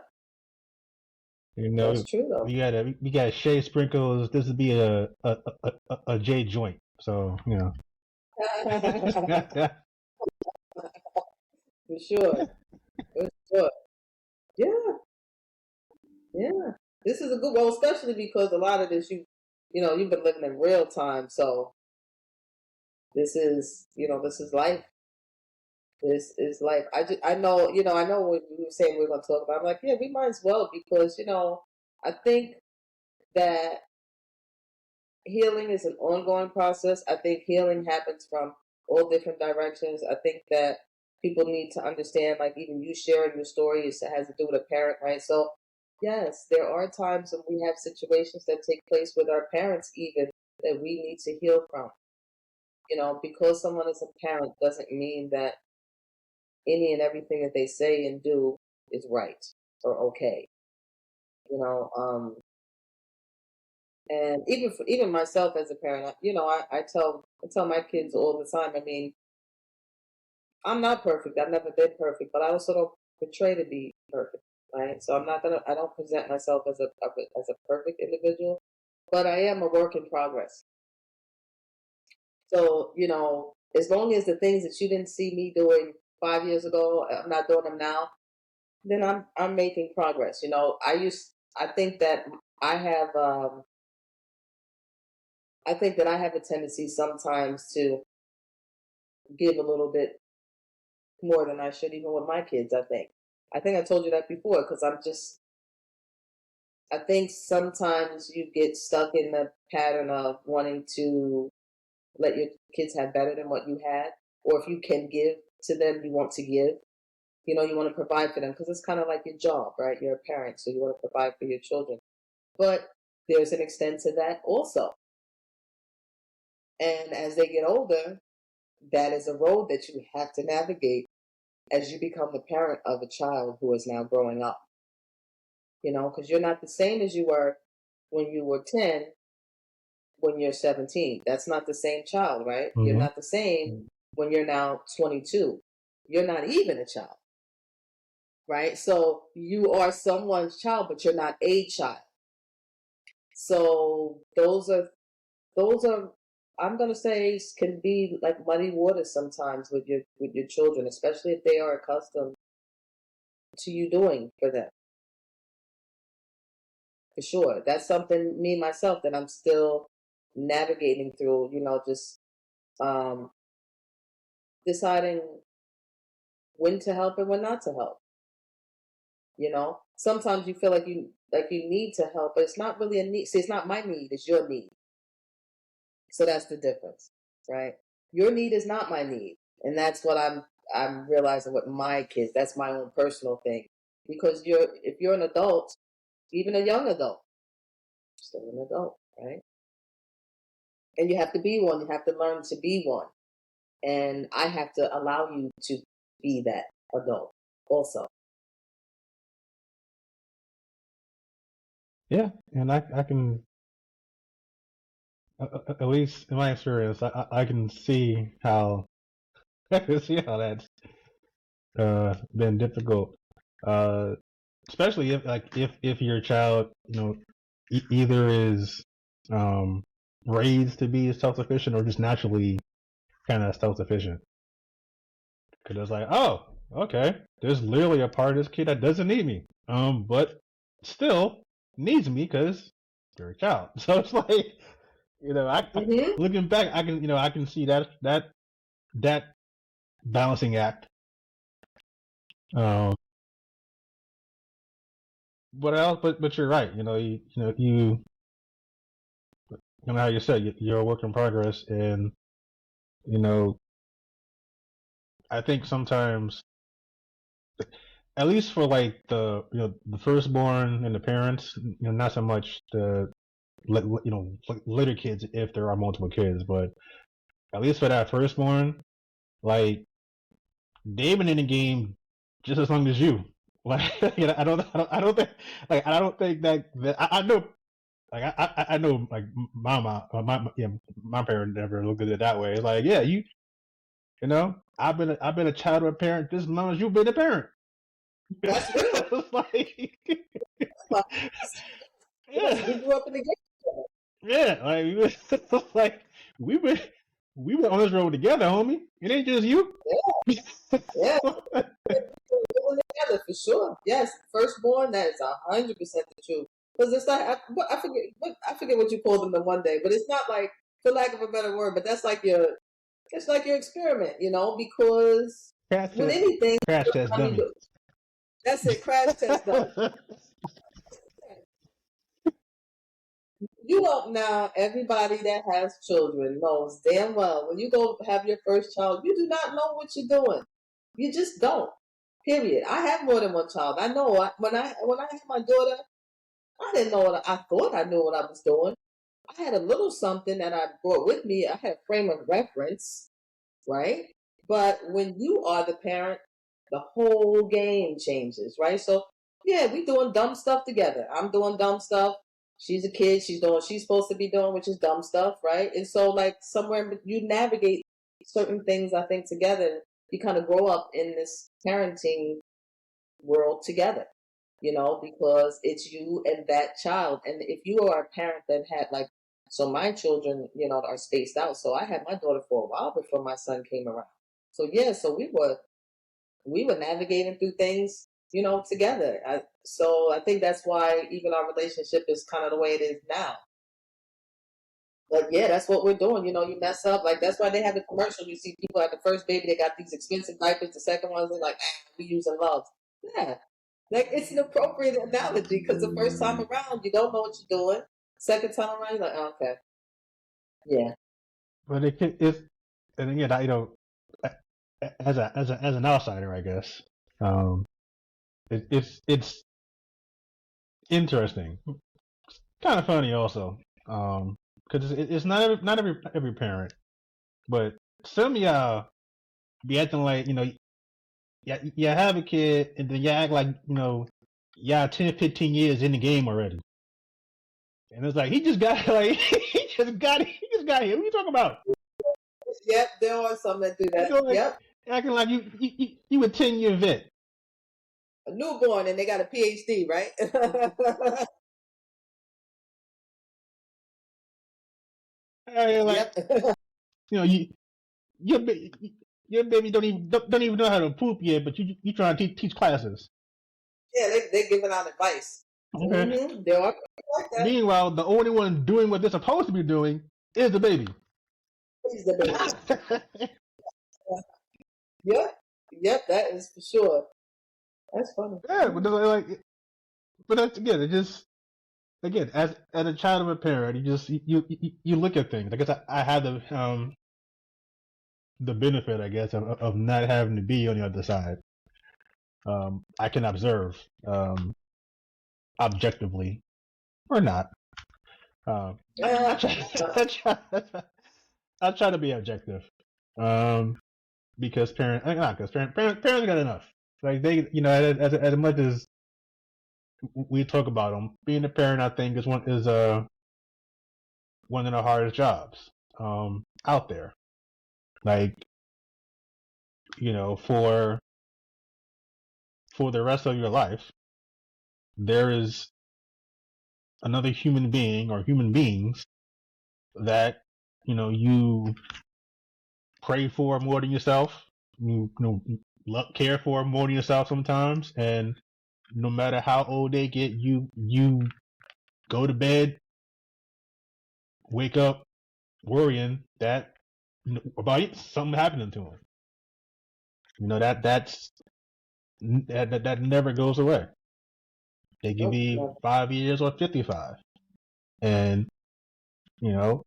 You know, That's true though. we got Shay sprinkles. This would be a J joint. So For sure. For sure. Yeah. Yeah. This is a good one, especially because a lot of this you've been living in real time. So this is life. This is life. I know when you were saying we are gonna talk about, I'm like, yeah, we might as well because, I think that healing is an ongoing process. I think healing happens from all different directions. I think that people need to understand, like even you sharing your story, it has to do with a parent, right? So, yes, there are times when we have situations that take place with our parents, even that we need to heal from. Because someone is a parent doesn't mean that any and everything that they say and do is right or okay. You know, and even myself as a parent, I tell my kids all the time. I mean, I'm not perfect. I've never been perfect, but I also don't portray to be perfect, right? So I don't present myself as a perfect individual, but I am a work in progress. So as long as the things that you didn't see me doing 5 years ago, I'm not doing them now, then I'm making progress. I think that I have I think that I have a tendency sometimes to give a little bit more than I should, even with my kids. I think I told you that before because I think sometimes you get stuck in the pattern of wanting to let your kids have better than what you had, or if you can give to them, you want to give. You want to provide for them because it's kind of like your job, right? You're a parent, so you want to provide for your children. But there's an extent to that also. And as they get older, that is a road that you have to navigate as you become the parent of a child who is now growing up. Because you're not the same as you were when you were 10 when you're 17. That's not the same child, right? You're Mm-hmm. not the same when you're now 22. You're not even a child, right? So you are someone's child, but you're not a child. So those are I'm gonna say can be like muddy waters sometimes with your children, especially if they are accustomed to you doing for them. For sure, that's something me myself that I'm still navigating through. Just um, deciding when to help and when not to help. Sometimes you feel like you need to help, but it's not really a need. See, it's not my need; it's your need. So that's the difference, right? Your need is not my need, and that's what I'm realizing with my kids. That's my own personal thing, because if you're an adult, even a young adult, still an adult, right? And you have to be one. You have to learn to be one, and I have to allow you to be that adult also. Yeah, and I can at least in my experience, I can see how I can see how that's been difficult, uh, especially if your child either is um raised to be self sufficient or just naturally kind of self sufficient. Because it's like, oh, okay, there's literally a part of this kid that doesn't need me, but still needs me because they're a child. So it's like, Hmm. looking back, I can see that balancing act. Um, but you're right. How you said you're a work in progress, and you know, I think sometimes, at least for like the firstborn and the parents, not so much the later kids if there are multiple kids, but at least for that firstborn, like they've been in the game just as long as you. Like, I don't think, like, I don't think that I know, like, I know, like, my mom, my parents never looked at it that way. It's like, yeah, I've been a child of a parent just as long as you've been a parent. That's real. It's like, Because yeah, we grew up in the game. yeah, like, like we were we were on this road together, homie. It ain't just you. Yeah, living together for sure. Yes, firstborn. That is 100% the truth. Because it's like I forget what you called them the one day, but it's not like, for lack of a better word, but that's like your experiment, because crash with test, anything, crash test I mean, dummy. that's it. Crash test done. You don't now. Everybody that has children knows damn well when you go have your first child, you do not know what you're doing. You just don't. Period. I have more than one child. I know. When I had my daughter, I didn't know what I thought I knew what I was doing. I had a little something that I brought with me. I had a frame of reference, right? But when you are the parent, the whole game changes, right? So yeah, we doing dumb stuff together. I'm doing dumb stuff. She's a kid. She's doing what she's supposed to be doing, which is dumb stuff, right? And so like somewhere you navigate certain things, I think, together. You kind of grow up in this parenting world together, because it's you and that child. And if you are a parent that had like, so my children, are spaced out. So I had my daughter for a while before my son came around. So yeah, so we were navigating through things, together. So I think that's why even our relationship is kind of the way it is now. But yeah, that's what we're doing. You mess up. Like that's why they have the commercials. You see people at the first baby, they got these expensive diapers. The second ones, they're like, we using love. Yeah, Like it's an appropriate analogy because the first time around you don't know what you're doing. Second time around you're like, oh, okay, yeah, But it's and again, as an outsider, I guess, um, it's interesting, kind of funny also, because it's not every parent, but some of y'all be acting like you have a kid and then you act like y'all 10, 15 years in the game already, and it's like he just got like he just got here. What are you talking about? yep. There are some that do You that. know, like Yep, acting like you a 10-year vet. a newborn and they got a PhD, right? Like Yep. you know you your your baby don't even know how to poop yet, but you trying to teach classes. Yeah, they're giving out advice. Okay. There are people like that. Meanwhile, the only one doing what they're supposed to be doing is the baby. He's the baby. Yep, yep, that is for sure. That's funny. Yeah, but that's again, it just again as a child of a parent, you look at things. I guess I have the benefit, I guess, of not having to be on the other side. I can observe objectively or not. I try, I try, I try to be objective. Because parents got enough. Like they, as much as we talk about them, being a parent, I think is one of the hardest jobs out there. Like for the rest of your life, there is another human being or human beings that you pray for more than yourself. Care for more than yourself sometimes, and no matter how old they get, you go to bed, wake up worrying that about something happening to them. That never goes away. They can Nope, be never. 5 years or 55, and you know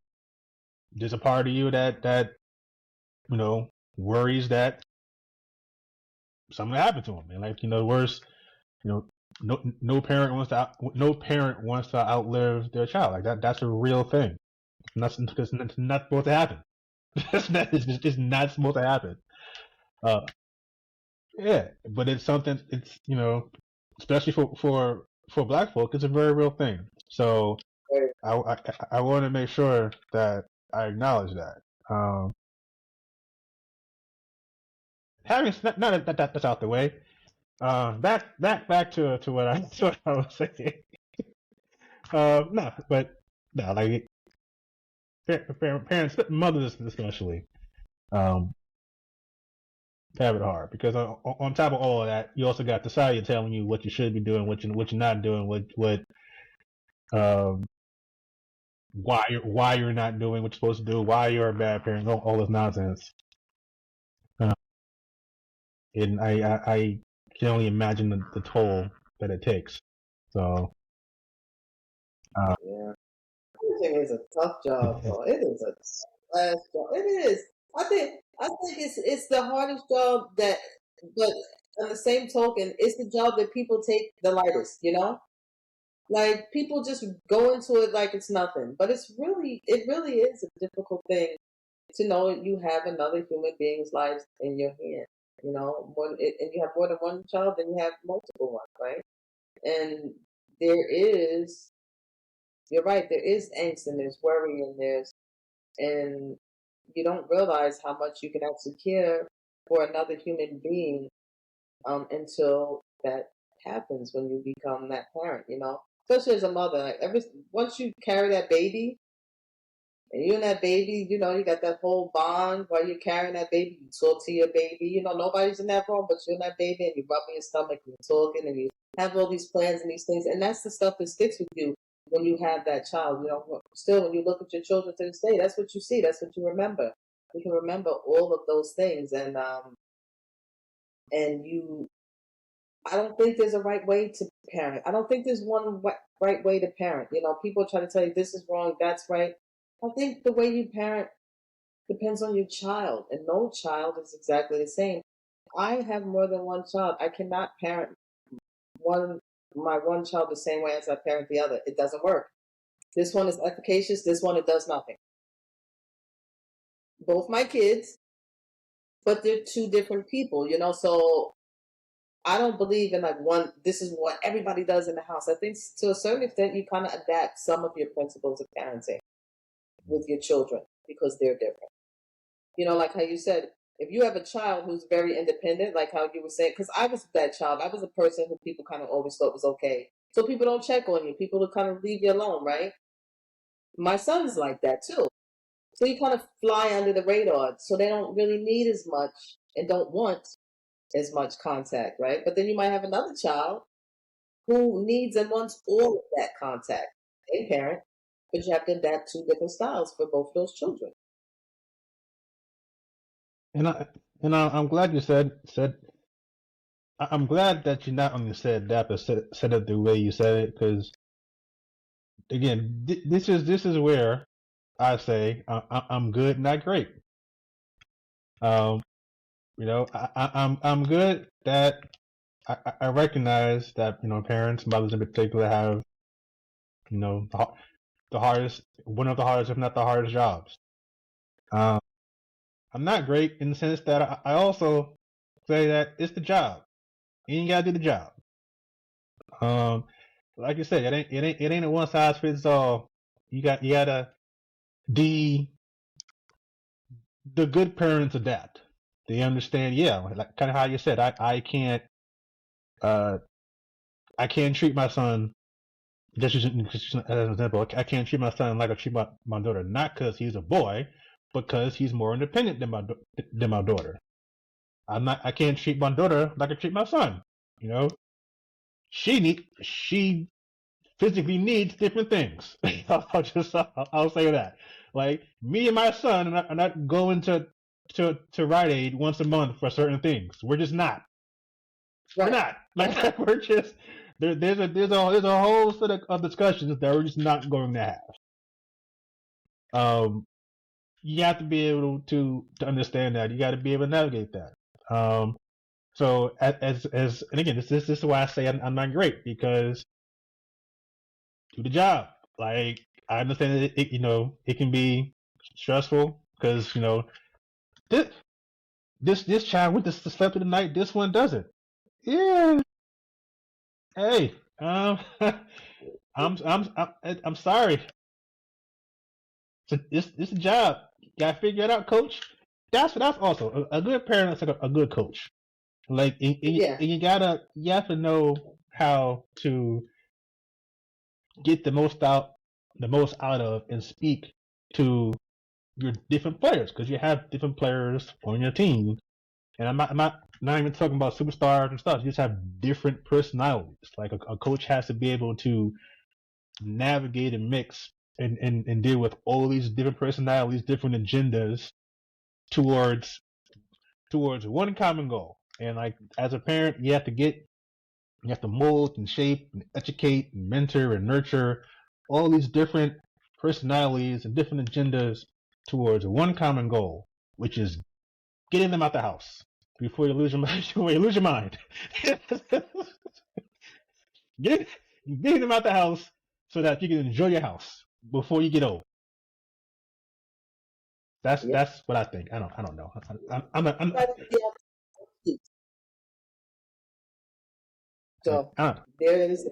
there's a part of you that worries that something happened to them, and worse, no parent wants to outlive their child. Like that's a real thing. It's not supposed to happen. It's not supposed to happen. Uh, yeah, but it's something. It's especially for Black folk, it's a very real thing. So I want to make sure that I acknowledge that. Having that's out the way. Back to what I was saying. No, but no, like parents, mothers especially, um, have it hard because on top of all of that, you also got society telling you what you should be doing, what you're not doing, what um why you're not doing what you're supposed to do, why you're a bad parent, all this nonsense. Uh, and I can only imagine the toll that it takes. So Yeah. Teaching is a tough job, though. It is a tough job. It is. I think it's the hardest job that, but on the same token, it's the job that people take the lightest. Like people just go into it like it's nothing, but it really is a difficult thing to know you have another human being's life in your hand. And you have more than one child, then you have multiple ones, right? And there is, you're right, there is angst and there's worry and you don't realize how much you can actually care for another human being until that happens when you become that parent. Especially as a mother, like once you carry that baby and you and that baby, you got that whole bond while you're carrying that baby. You talk to your baby. Nobody's in that room, but you're in that baby, and you rubbing your stomach, and you're talking, and you have all these plans and these things, and that's the stuff that sticks with you when you have that child. Still, when you look at your children to this day, that's what you see. That's what you remember. You can remember all of those things, and you I don't think there's a right way to parent. I don't think there's one right way to parent. You know, people try to tell you this is wrong, that's right. I think the way you parent depends on your child, and no child is exactly the same. I have more than one child. I cannot parent one my one child the same way as I parent the other. It doesn't work. This one is efficacious. This one it does nothing. Both my kids, but they're two different people. You know, so I don't believe in like one. This is what everybody does in the house. I think to a certain extent you kind of adapt some of your principles of parenting with your children because they're different. You know, like how you said, if you have a child who's very independent, like how you were saying, because I was that child, I was a person who people kind of always thought was okay. So people don't check on you, people will kind of leave you alone, right? My son's like that too. So you kind of fly under the radar. So they don't really need as much and don't want as much contact, right? But then you might have another child who needs and wants all of that contact. Same parent, but you have to adapt two different styles for both of those children. And I'm glad you said. I'm glad that you not only said that, but said it the way you said it, because again, this is where I say I'm good, not great. Um, you know, I'm good that I recognize that parents, mothers in particular, have the hardest, one of the hardest, if not the hardest jobs. Um, I'm not great in the sense that I also say that it's the job. You ain't gotta do the job. Um, like you said, it ain't a one size fits all. You gotta the the good parents adapt. They understand, yeah, like kind of how you said. Uh I can't treat my son just as an example. I can't treat my son like I treat my daughter, not because he's a boy, because he's more independent than my daughter. I can't treat my daughter like I treat my son. You know, she physically needs different things. I'll say that. Like me and my son are not going to Rite Aid once a month for certain things. We're just not. We're Right. not. Like we're just there's a whole set of discussions that we're just not going to have. Um, you have to be able to understand that. You got to be able to navigate that. So as and again, this is why I say I'm not great, because do the job. Like I understand that it can be stressful because this this child went to sleep through the night. This one doesn't. Yeah. Hey. I'm sorry. It's a job. Gotta figure it out, coach. That's also a good parent. Is like a good coach. Like Yeah. and you have to know how to get the most out of and speak to your different players, because you have different players on your team, and I'm not even talking about superstars and stuff. You just have different personalities. Like a coach has to be able to navigate and mix and deal with all these different personalities, different agendas towards one common goal. And like as a parent, you have to mold and shape and educate and mentor and nurture all these different personalities and different agendas towards one common goal, which is getting them out the house before you lose your mind. Before you lose your mind. Get, Getting them out the house so that you can enjoy your house before you get old. Yeah. That's what I think. I don't know. I'm like, So there it is.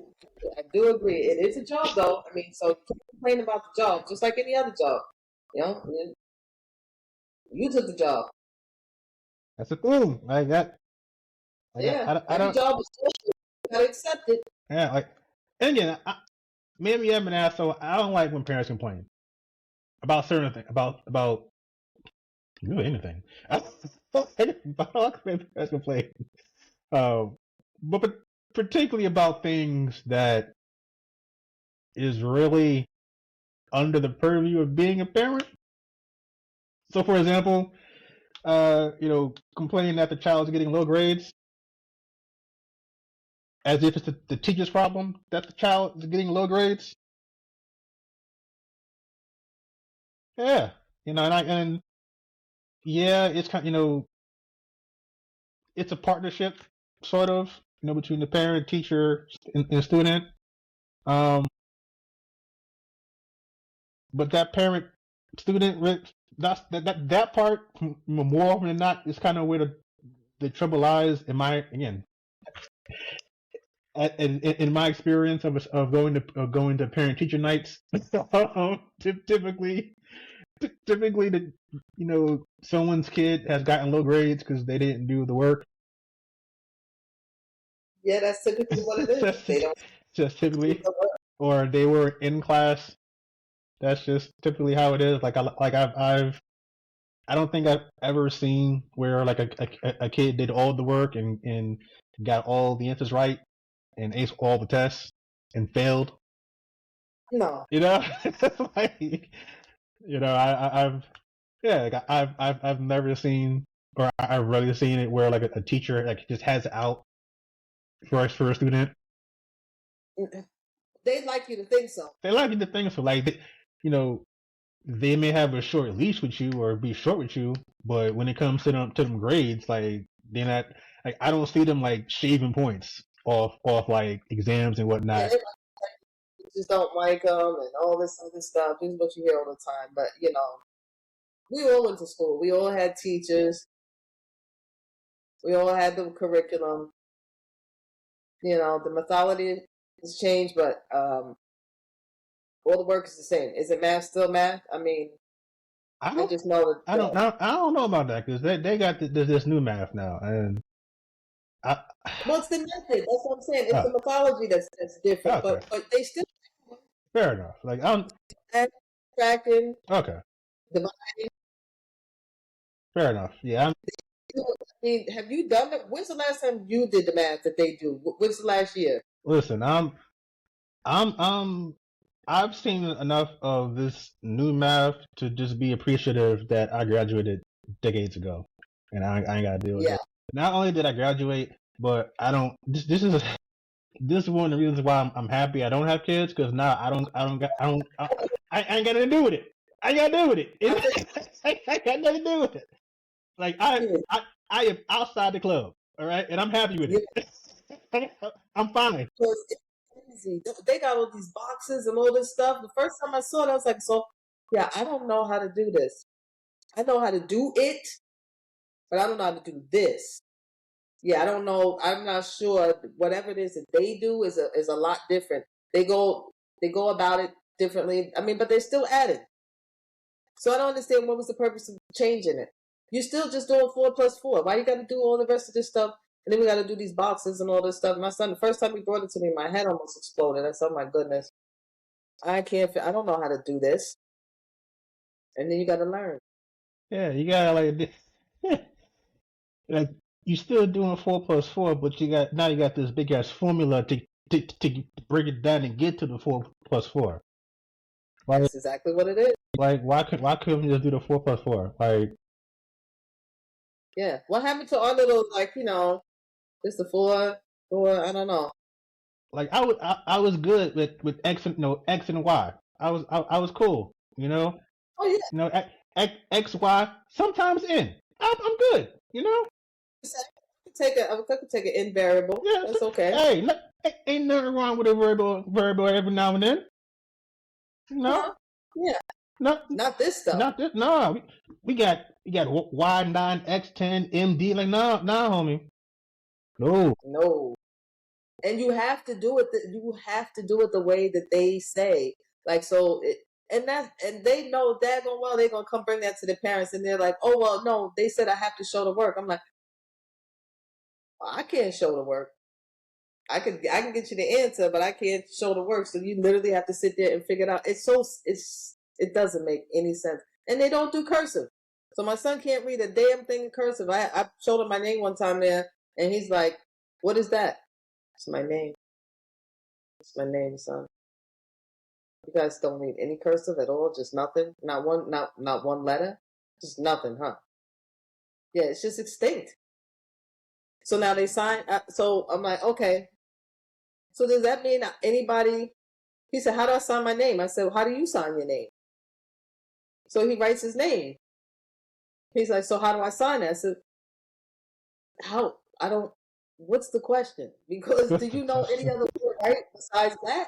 I do agree. It is a job, though. I mean, so keep complaining about the job, just like any other job. You know, you took the job. that's the thing. Like that. Like Yeah, I every don't. job is social. You gotta accept it. Yeah. Like and again, maybe I'm an asshole. I don't like when parents complain about certain things, about really anything. I don't like when parents complain. Um, but particularly about things that is really under the purview of being a parent. So, for example, complaining that the child's getting low grades. as if it's the teacher's problem that the child is getting low grades. Yeah, and yeah, it's kind, it's a partnership, sort of, between the parent, teacher, and student. Um, but that parent, student, that part, more often than not, is kind of where the trouble lies. In my experience of going to parent teacher nights, typically the someone's kid has gotten low grades because they didn't do the work. Yeah, that's typically what it is. just, They don't just do typically, the work. or they were in class. That's just typically how it is. I don't think I've ever seen where like a kid did all the work and got all the answers right and aced all the tests and failed. No. Like, I've yeah, like I've never seen, or I've rarely seen it where like a teacher like just has it out for a student. They'd like you to think so. They like the things so like you know they may have a short leash with you or be short with you, but when it comes to them grades, like they're not like I don't see them like shaving points off like exams and Yeah, whatnot. they just don't like them and all this other stuff. This is what you hear all the time. But we all went to school. We all had teachers. We all had the curriculum. The methodology has changed, but all the work is the same. Is it math still math? I mean, I I don't just know that. I don't know about that because they got this new math now and I What's the method? That's what I'm saying. It's oh, the mythology that's different, okay, but they still fair enough. Like I don't add, subtracting, okay, dividing. fair enough. Yeah, I mean, have you done it? When's the last time you did the math that they do? When's the last year? listen, I'm I've seen enough of this new math to just be appreciative that I graduated decades ago, and I ain't got to deal with Yeah. it. Not only did I graduate, but I don't. This is one of the reasons why I'm happy I don't have kids because now I ain't got nothing to do with it. I ain't got to do with it. I got nothing to do with it. Like I am outside the club, all right, and I'm happy with it. I'm fine. It's crazy. They got all these boxes and all this stuff. The first time I saw it, I was like, so, yeah, I don't know how to do this. I know how to do it, but I don't know how to do this. Yeah, I don't know. I'm not sure. Whatever it is that they do is a lot different. They go about it differently. I mean, but they're still adding. So I don't understand what was the purpose of changing it. You're still just doing 4+4. Why you got to do all the rest of this stuff? And then we got to do these boxes and all this stuff. My son, the first time he brought it to me, my head almost exploded. I said, "Oh my goodness, I can't. I don't know how to do this." And then you got to learn. Yeah, you gotta like you still doing 4+4, but you got this big ass formula to break it down and get to the 4+4. Like That's exactly what it is. why couldn't we just do the 4+4? Like Yeah. What happened to our little just the four? I don't know. like I was good with X and no X and Y. I was cool. Oh yeah. X Y sometimes N. I'm good. I could take an invariable. Yeah. That's okay. Hey, ain't nothing wrong with a variable every now and then. No. Yeah. Not this stuff. Not this. No. We got Y9 X10 MD. Like no, homie. No. No. And you have to do it. You have to do it the way that they say. Like so. And they know daggone well they're gonna come bring that to their parents, and they're like, "Oh well, no, they said I have to show the work." I'm like, I can't show the work. I can get you the answer, but I can't show the work. So you literally have to sit there and figure it out. It doesn't make any sense. And they don't do cursive. So my son can't read a damn thing in cursive. I showed him my name one time there, and he's like, "What is that?" It's my name. It's my name, son. You guys don't read any cursive at all, just nothing. Not one letter. Just nothing, huh? Yeah, it's just extinct. So now they sign. So I'm like, okay. So does that mean anybody? He said, how do I sign my name? I said, well, how do you sign your name? So he writes his name. He's like, so how do I sign it? I said, how? I don't. What's the question? Because do What's the you know any question? other way, right? Besides that?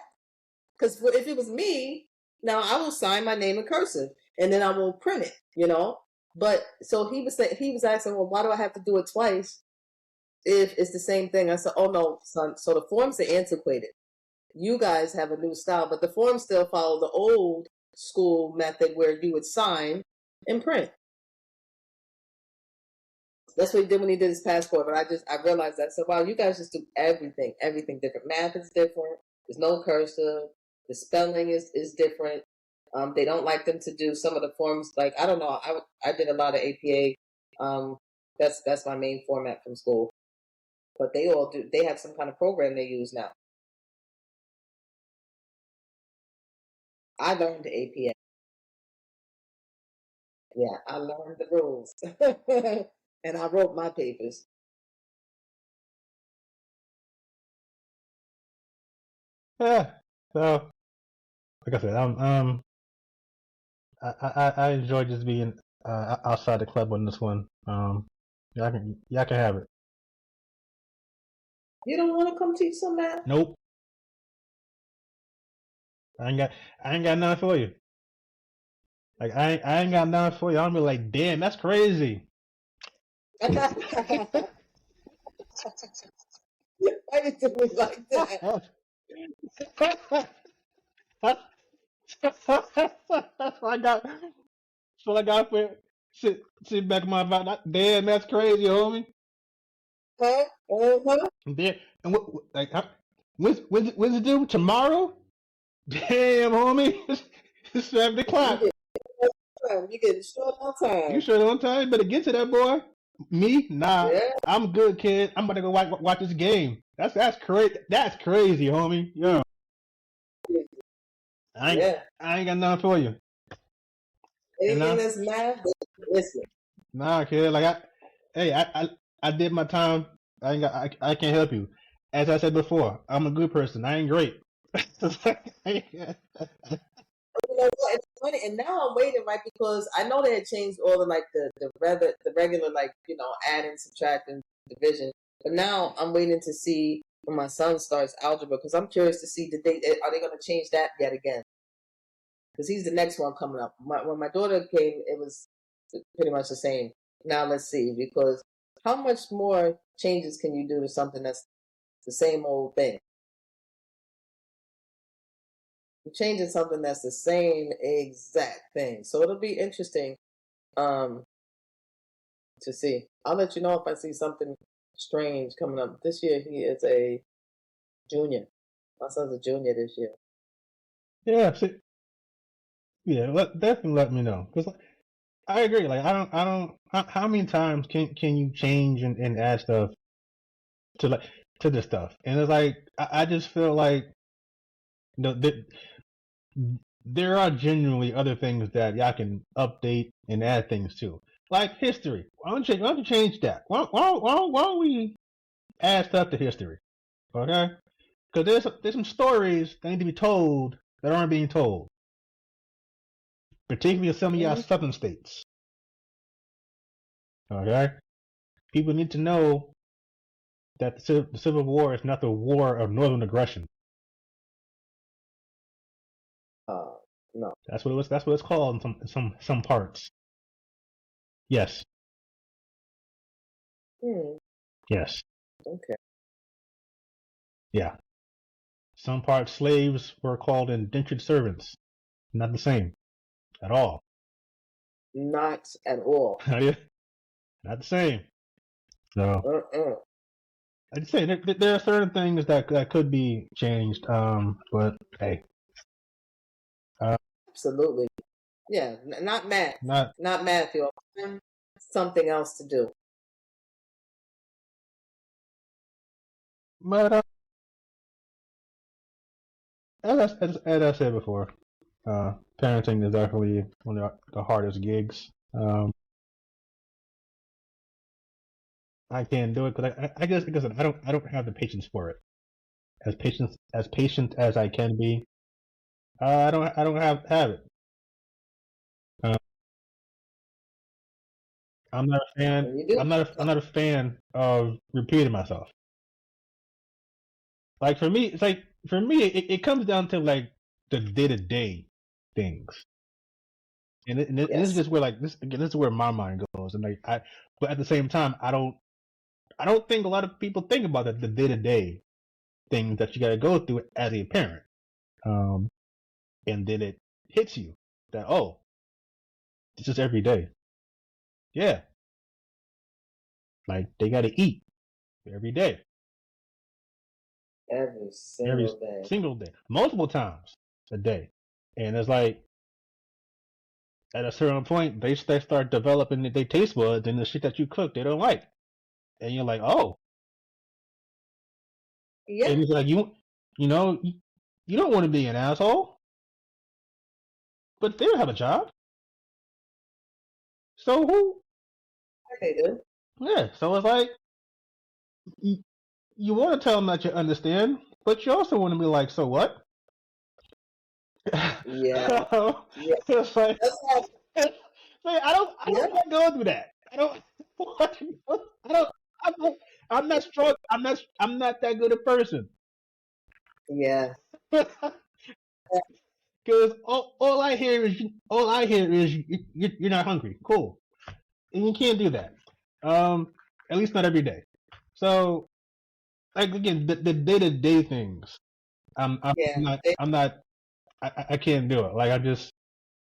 Because if it was me, now I will sign my name in cursive and then I will print it, you know. But so he was asking, well, why do I have to do it twice if it's the same thing? I said, oh no, son. So the forms are antiquated. You guys have a new style, but the forms still follow the old school method where you would sign and print. That's what he did when he did his passport. But I realized that. So wow, you guys just do everything different. Math is different. There's no cursive. The spelling is different. They don't like them to do some of the forms. Like I don't know. I did a lot of APA. That's my main format from school. But they all do. They have some kind of program they use now. I learned APA. Yeah, I learned the rules, and I wrote my papers. Yeah. So, like I said, I enjoy just being outside the club on this one. Y'all can have it. You don't want to come teach some math? Nope, I ain't got I ain't got nothing for you. Like I ain't got nothing for you. I'm be like, damn, that's crazy. Why you do me like that? That's what I got. That's what I got for sit back in my mouth. Damn, that's crazy, homie. Huh? Uh-huh. Damn, and like when's it due? Tomorrow? Damn, homie. It's 7 o'clock. You get time. You get short on You time. sure on time? Better get to that boy. Me? Nah. Yeah. I'm good, kid. I'm about to go watch this game. That's crazy. That's crazy, homie. Yo, I ain't Yeah. I ain't got nothing for you. And Anything nah, that's math, listen. nah, kid. Like hey, I did my time. I ain't got. I can't help you. As I said before, I'm a good person. I ain't great. You know what? It's funny, and now I'm waiting, right? Because I know they had changed all the like the regular like adding, subtracting, division. But now I'm waiting to see when my son starts algebra because I'm curious to see are they going to change that yet again? Because he's the next one coming up. When my daughter came, it was pretty much the same. Now let's see, because how much more changes can you do to something that's the same old thing? You're changing something that's the same exact thing. So it'll be interesting um, to see. I'll let you know if I see something strange coming up. This year he is a junior. My son's a junior this year. Yeah, see, yeah. Definitely let me know because I agree. Like I don't. How many times can you change and add stuff to like to this stuff? And it's like I just feel like that there are genuinely other things that y'all can update and add things to, like history. Why don't you change that? Why don't we add stuff to history? Okay, because there's some stories that need to be told that aren't being told, particularly in some of y'all Mm-hmm. southern states. Okay, people need to know that the Civil War is not the war of northern aggression. Uh, no. That's what it's called in some parts. Yes, Hmm. yes, Okay. yeah. Some parts slaves were called indentured servants. Not the same at all. Not at all. Not the same. So Uh-uh. I'd say there are certain things that could be changed. But hey, uh, Absolutely. Yeah. Not math. not. Not math, y'all. Something else to do. But as I said before, parenting is definitely one of the hardest gigs. I can't do it because I guess because I don't have the patience for it. as patient as I can be. I don't have it. Uh, I'm not a fan. And you do. I'm not a fan of repeating myself. Like for me, it comes down to like the day to day things, and this is Yes. just where like this again. This is where my mind goes, and but at the same time, I don't think a lot of people think about the day to day things that you got to go through as a parent. Um, and then it hits you that, oh, this is every day. Yeah, like they got to eat every day, Every every single day. single day, multiple times a day, and it's like at a certain point they start developing their taste buds, and the shit that you cook they don't like, and you're like, oh, Yeah, and it's like you know you don't want to be an asshole, but they don't have a job, so who? they do. Yeah, so it's like you, you want to tell them that you understand, but you also want to be like, so what? Yeah. Yeah. It's like, That's how, man, I yeah. don't want to go through that. I don't, I don't, I'm not, I'm not strong. I'm not that good a person. Yeah. Because all I hear is you're not hungry. Cool, and you can't do that. At least not every day. So, like again, the day to day things. I'm Yeah. not. I'm not. I can't do it. Like I just,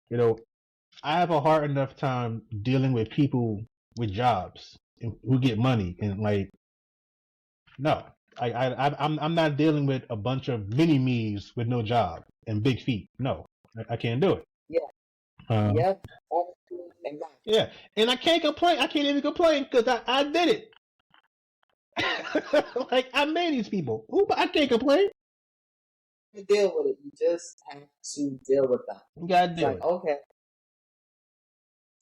you know, I have a hard enough time dealing with people with jobs and who get money, and like, no, I'm not dealing with a bunch of mini me's with no job and big feet. No, I can't do it. Yeah. Um, Yep. Absolutely. Exactly. yeah, and I can't complain. I can't even complain because I did it. Like I made these people. I can't complain. To deal with it. You just have to deal with them. You gotta It's do like, it. okay.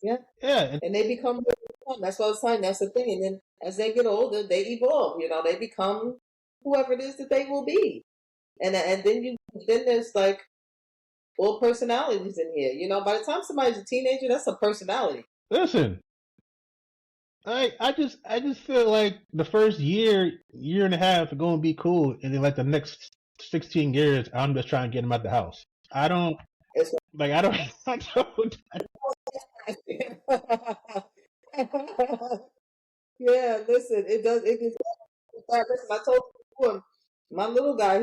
Yeah. Yeah, And they become really fun. That's what I was saying. That's the thing. And then as they get older, they evolve. They become whoever it is that they will be. And then there's like all personalities in here. By the time somebody's a teenager, that's a personality. listen. I just feel like the first year and a half are gonna be cool, and then like the next 16 years, I'm just trying to get them out the house. I don't It's like. I don't. I don't. yeah, listen, it does. It gets. Listen, I told you before, my little guy,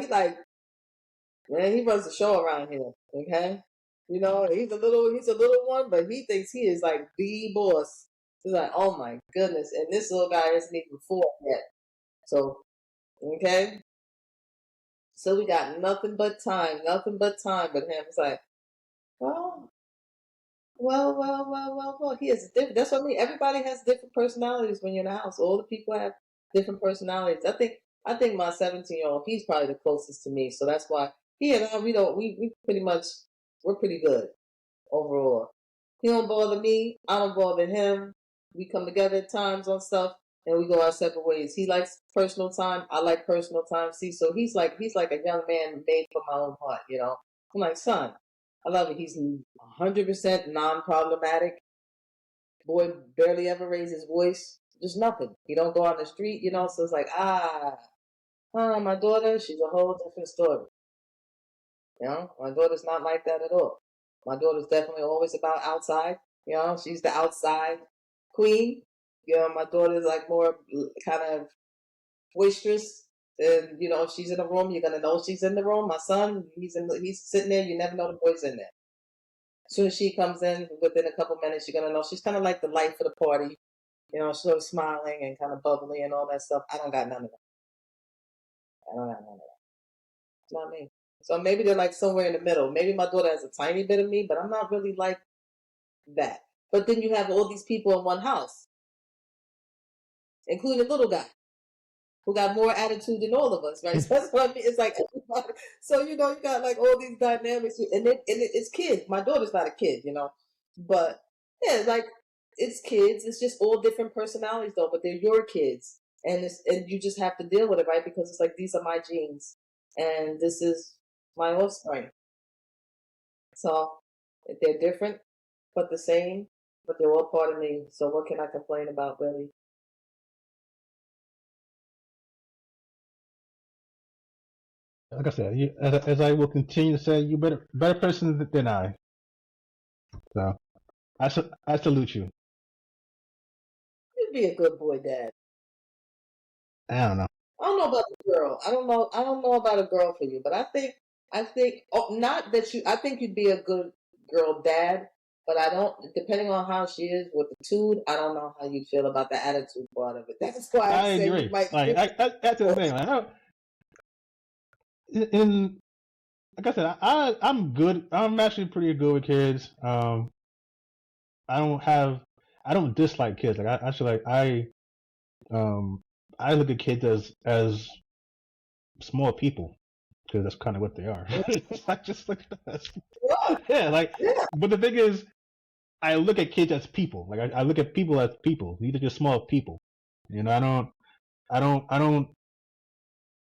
man, he runs the show around here. Okay, he's a little one, but he thinks he is like the boss. He's like, oh my goodness, and this little guy isn't even 4 yet. So, okay, so we got nothing but time with him. It's like, well, well. He has different. That's what I mean. Everybody has different personalities when you're in the house. All the people have different personalities. I think my 17-year-old, he's probably the closest to me. So that's why he and I, we don't, we pretty much, we're pretty good overall. He don't bother me. I don't bother him. We come together at times on stuff, and we go our separate ways. He likes personal time. I like personal time. See, so he's like a young man made for my own heart. I'm like, son, I love it. He's 100% non-problematic. Boy barely ever raises his voice. Just nothing. He don't go on the street. So it's like, my daughter, she's a whole different story. My daughter's not like that at all. My daughter's definitely always about outside. She's the outside queen. My daughter's like more kind of boisterous. And if she's in the room, you're gonna know she's in the room. My son, he's sitting there. You never know the boy's in there. As soon as she comes in, within a couple minutes, you're gonna know she's kind of like the life of the party. Sort of smiling and kind of bubbly and all that stuff. I don't got none of that. I don't got none of that. It's not me. So maybe they're like somewhere in the middle. Maybe my daughter has a tiny bit of me, but I'm not really like that. But then you have all these people in one house, including little guy who got more attitude than all of us, right? So that's what I mean. It's like everybody. So you got like all these dynamics, and it's kids. My daughter's not a kid, but yeah, like it's kids. It's just all different personalities, though. But they're your kids, and you just have to deal with it, right? Because it's like these are my genes. and this is my offspring. So they're different but the same, but they're all part of me. So what can I complain about, really? Like I said, as I will continue to say, you better person than I. So I salute you. You'd be a good boy, Dad. I don't know. I don't know about the girl. I don't know. I don't know about a girl for you, but I think, oh, not that you. I think you'd be a good girl dad, but I don't. Depending on how she is with the attitude, I don't know how you feel about the attitude part of it. That's why I I say you agree. might. Like that's the thing. Like, in like I said, I'm good. I'm actually pretty good with kids. I don't have. I don't dislike kids. Like I actually like um I look at kids as small people because that's kind of what they are. I just look at that. Yeah, Yeah, like, yeah, but the thing is, I look at kids as people. Like I look at people as people. These are just small people. You know, I don't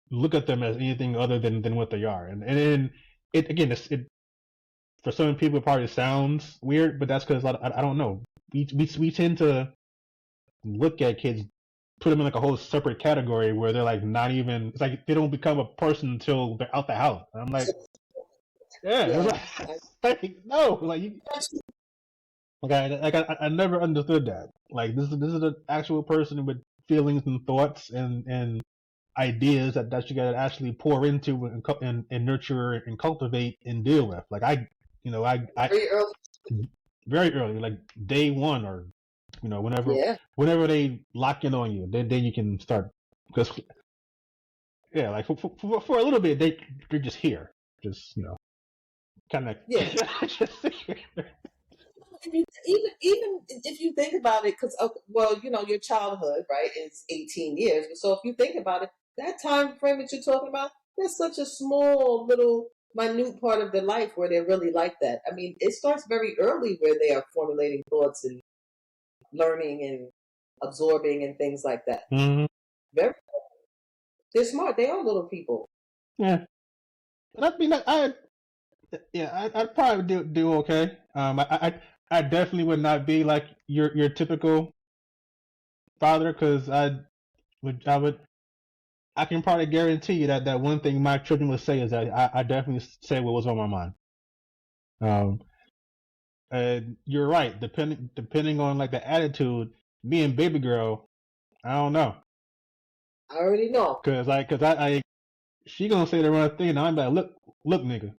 look at them as anything other than what they are. And it again, it for some people it probably sounds weird, but that's because I don't know. We tend to look at kids, put them in like a whole separate category where they're like not even. It's like they don't become a person until they're out the house. And I'm like, yeah, it's yeah. like no, like you, I never understood that. Like this is an actual person with feelings and thoughts and ideas that you gotta actually pour into and nurture and cultivate and deal with. Like I Very early. very early, like day one or Yeah, whenever they lock in on you, then you can start because yeah, like for a little bit they're just here, just kind of yeah. just here. Even if you think about it, because well, your childhood, right, is 18 years. So if you think about it, that time frame that you're talking about, that's such a small little minute part of their life where they're really like that. I mean, it starts very early where they are formulating thoughts and learning and absorbing and things like that. Mm-hmm. Very, they're smart. They are little people. Yeah, and I mean I'd probably do okay. I definitely would not be like your typical father because I would I can probably guarantee you that one thing my children would say is that I definitely say what was on my mind. Um, and you're right. Depending on like the attitude, me and baby girl, I don't know, I already know. cause I she gonna say the wrong thing, and I'm like, look, nigga.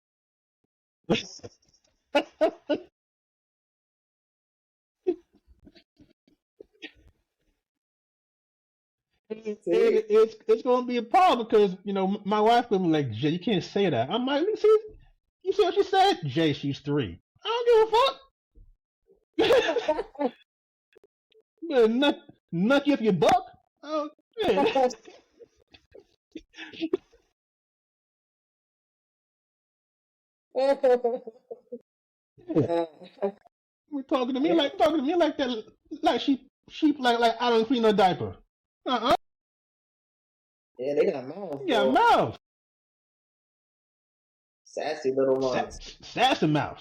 And See, it's gonna be a problem because my wife will be like, Jay, you can't say that. I'm like, see, you see what she said? Jay, she's 3. I don't give a fuck. Man, nut you if you buck. Oh, yeah. Talking to me like that, like she like I don't clean her diaper. Yeah, they got mouths, You got a boy. mouth, Sassy little ones. sassy mouth.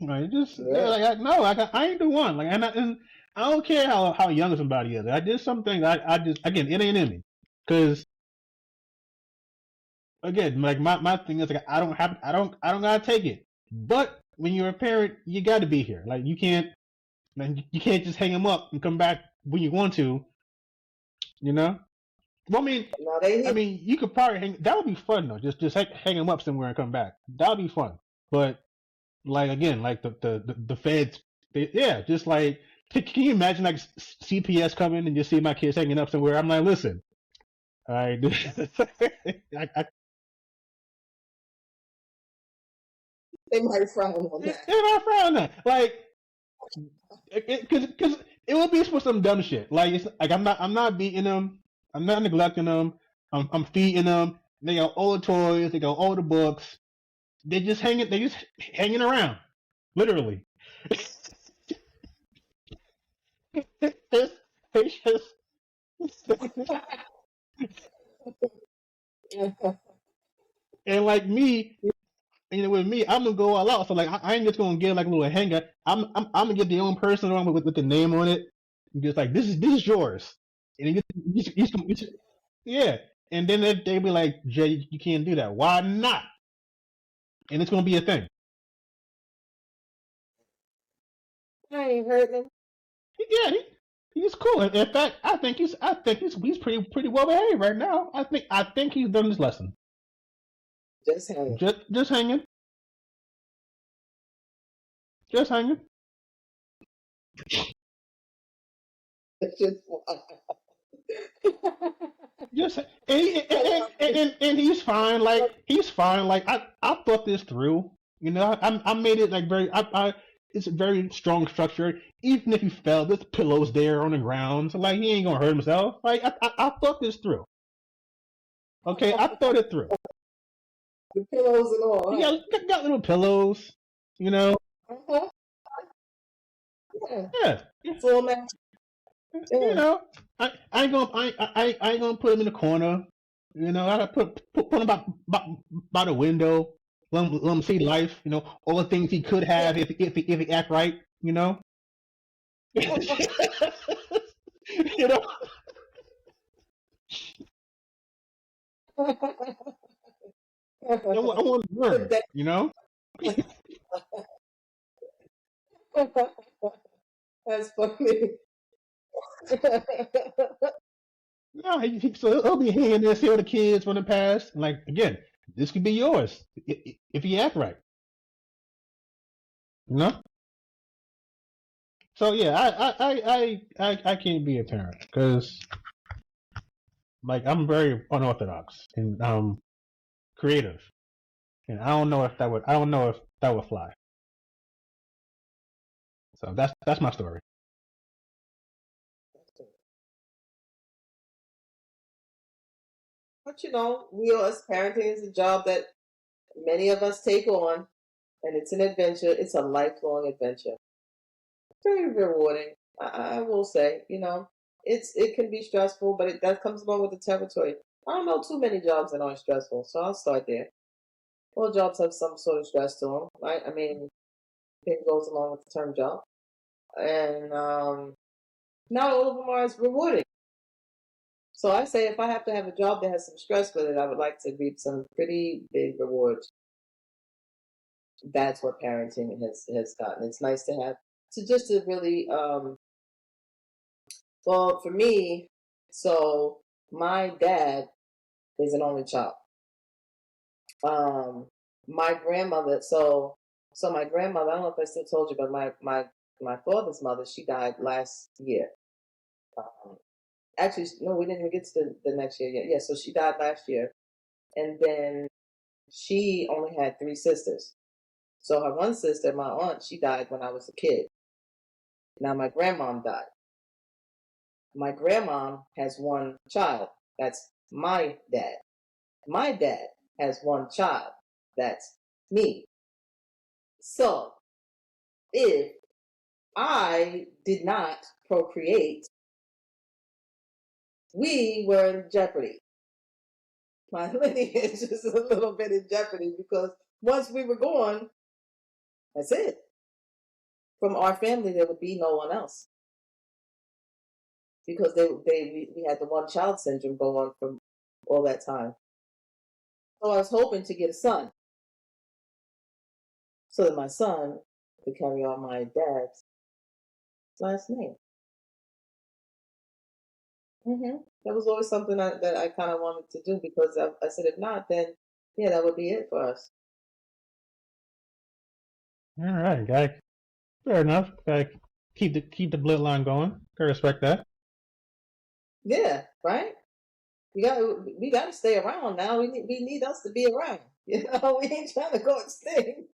Like just Yeah. no, like I ain't the one. Like and I don't care how young somebody is. I did some things. I just again it ain't in me because again like my thing is like I don't gotta take it. But when you're a parent, you got to be here. Like you can't just hang them up and come back when you want to. You know. Well, No, they I here. mean, you could probably hang. That would be fun though. Just hang them up somewhere and come back. That would be fun. But like again, like the feds, yeah, just like can you imagine like CPS coming and just see my kids hanging up somewhere? I'm like, listen, all right, They might frown on that. they're not frown that. Like, because it would be for some dumb shit. Like it's like I'm not beating them. I'm not neglecting them. I'm feeding them. They got all the toys. They got all the books. They just hanging. They just hanging around, literally. It's just And like me, with me, I'm gonna go all out. So like, I ain't just gonna get like a little hanger. I'm gonna get the own person on with the name on it. And just like this is yours. And yeah. And then they be like, Jay, you can't do that. Why not? And it's gonna be a thing. I ain't hurting him. Yeah, he's cool. In fact, I think he's pretty well behaved right now. I think he's done his lesson. Just hang. Just hanging, just hanging. Just Just and he's fine. Like he's fine. Like I thought this through. I made it like it's very strong structure. Even if he fell, there's pillows there on the ground. So like he ain't gonna hurt himself. Like I thought this through. Okay, I thought it through. the pillows and all. He got little pillows. You know. Uh-huh. Yeah. Yeah. Full man. You Yeah. know. I ain't gonna put him in the corner. I gotta put him by the window. Let him see life. All the things he could have if he act right. You know. you know. I want to learn. You know. That's funny. No, so he'll be hanging there, see all the kids from the past. Like again, this could be yours if you act right. You know. So yeah, I can't be a parent because like I'm very unorthodox and creative, and I don't know if that would fly. So that's my story. But we are as parenting is a job that many of us take on, and it's an adventure. It's a lifelong adventure. Very rewarding. I will say, it can be stressful, but that comes along with the territory. I don't know too many jobs that aren't stressful, so I'll start there. All jobs have some sort of stress to them, right? I mean, it goes along with the term job, and not all of them are as rewarding. So I say if I have to have a job that has some stress with it, I would like to reap some pretty big rewards. That's what parenting has gotten. It's nice to have to really well for me. So my dad is an only child. Um, my grandmother. So my grandmother. I don't know if I still told you, but my father's mother. She died last year. Um, actually, no, we didn't even get to the next year yet. Yeah, so she died last year, and then she only had three sisters. So her one sister, my aunt, she died when I was a kid. Now my grandmom died. My grandmom has one child. That's my dad. My dad has one child. That's me. So if I did not procreate, we were in jeopardy. My lineage is a little bit in jeopardy because once we were gone, that's it. From our family, there would be no one else because we had the one child syndrome going on from all that time. So I was hoping to get a son so that my son could carry on my dad's last name. That was always something that I kind of wanted to do because I said if not, then yeah, that would be it for us. All right, guy. Fair enough. Gotta keep the bloodline going. Gotta respect that. Yeah, right. We got to stay around now. We need us to be around. We ain't trying to go extinct.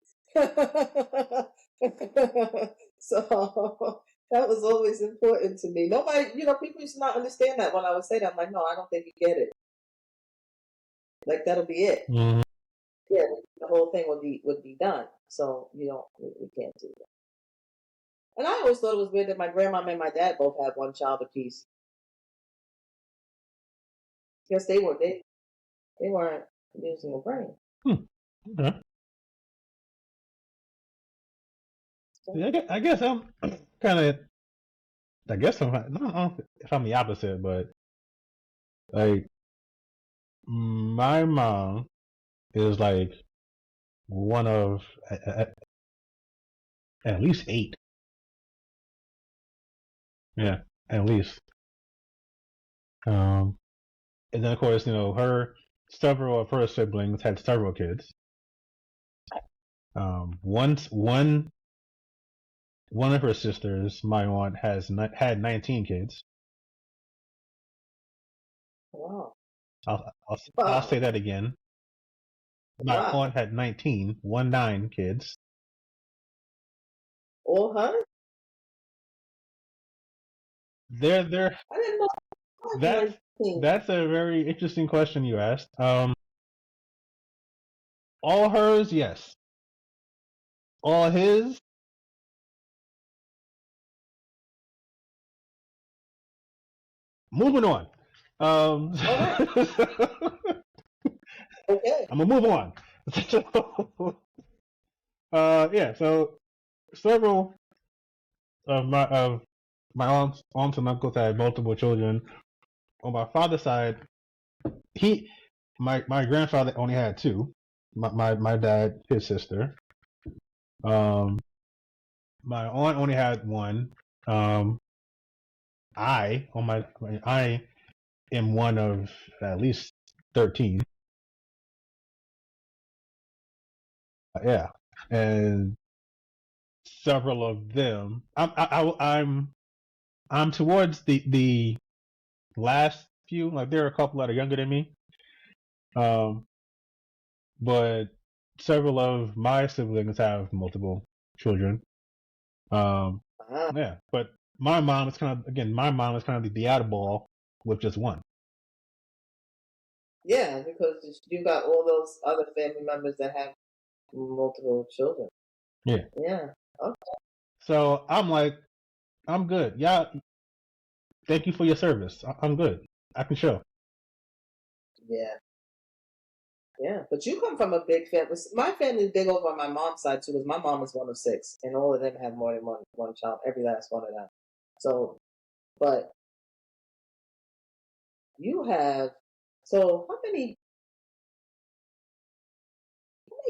So that was always important to me. Nobody, people used to not understand that when I would say that. I'm like, no, I don't think you get it. Like that'll be it. Mm-hmm. Yeah, the whole thing would be done. So we can't do that. And I always thought it was weird that my grandma and my dad both had one child apiece. Yes, they weren't using a brain. Okay. Yeah, I guess I'm kind of. I guess I'm. I don't know if I'm the opposite, but like my mom is like one of at least eight. Yeah, at least. Um, and then of course, several of her siblings had several kids. Once one of her sisters, my aunt, had 19 kids. Wow. I'll say Wow. that again. My Wow. aunt had 19 kids. All honey? They're I didn't know that's 19. that's a very interesting question you asked. All hers, yes. All his, moving on. All right. Okay. I'm gonna move on. Yeah. So several of my aunts and uncles had multiple children. On my father's side, he my grandfather only had two. My dad, his sister. Um, my aunt only had one. Um, I am one of at least 13. Yeah, and several of them. I'm towards the last few. Like there are a couple that are younger than me. Um, but several of my siblings have multiple children. Um, Wow. yeah, but my mom is kind of the oddball with just one. Yeah, because you got all those other family members that have multiple children. Yeah. Yeah. Oh, So I'm like, I'm good. Yeah, thank you for your service. I'm good. I can show. yeah. Yeah. But you come from a big family. My family is big over on my mom's side too, because my mom is one of six, and all of them have more than one child. Every last one of them. So, but you have. So, how many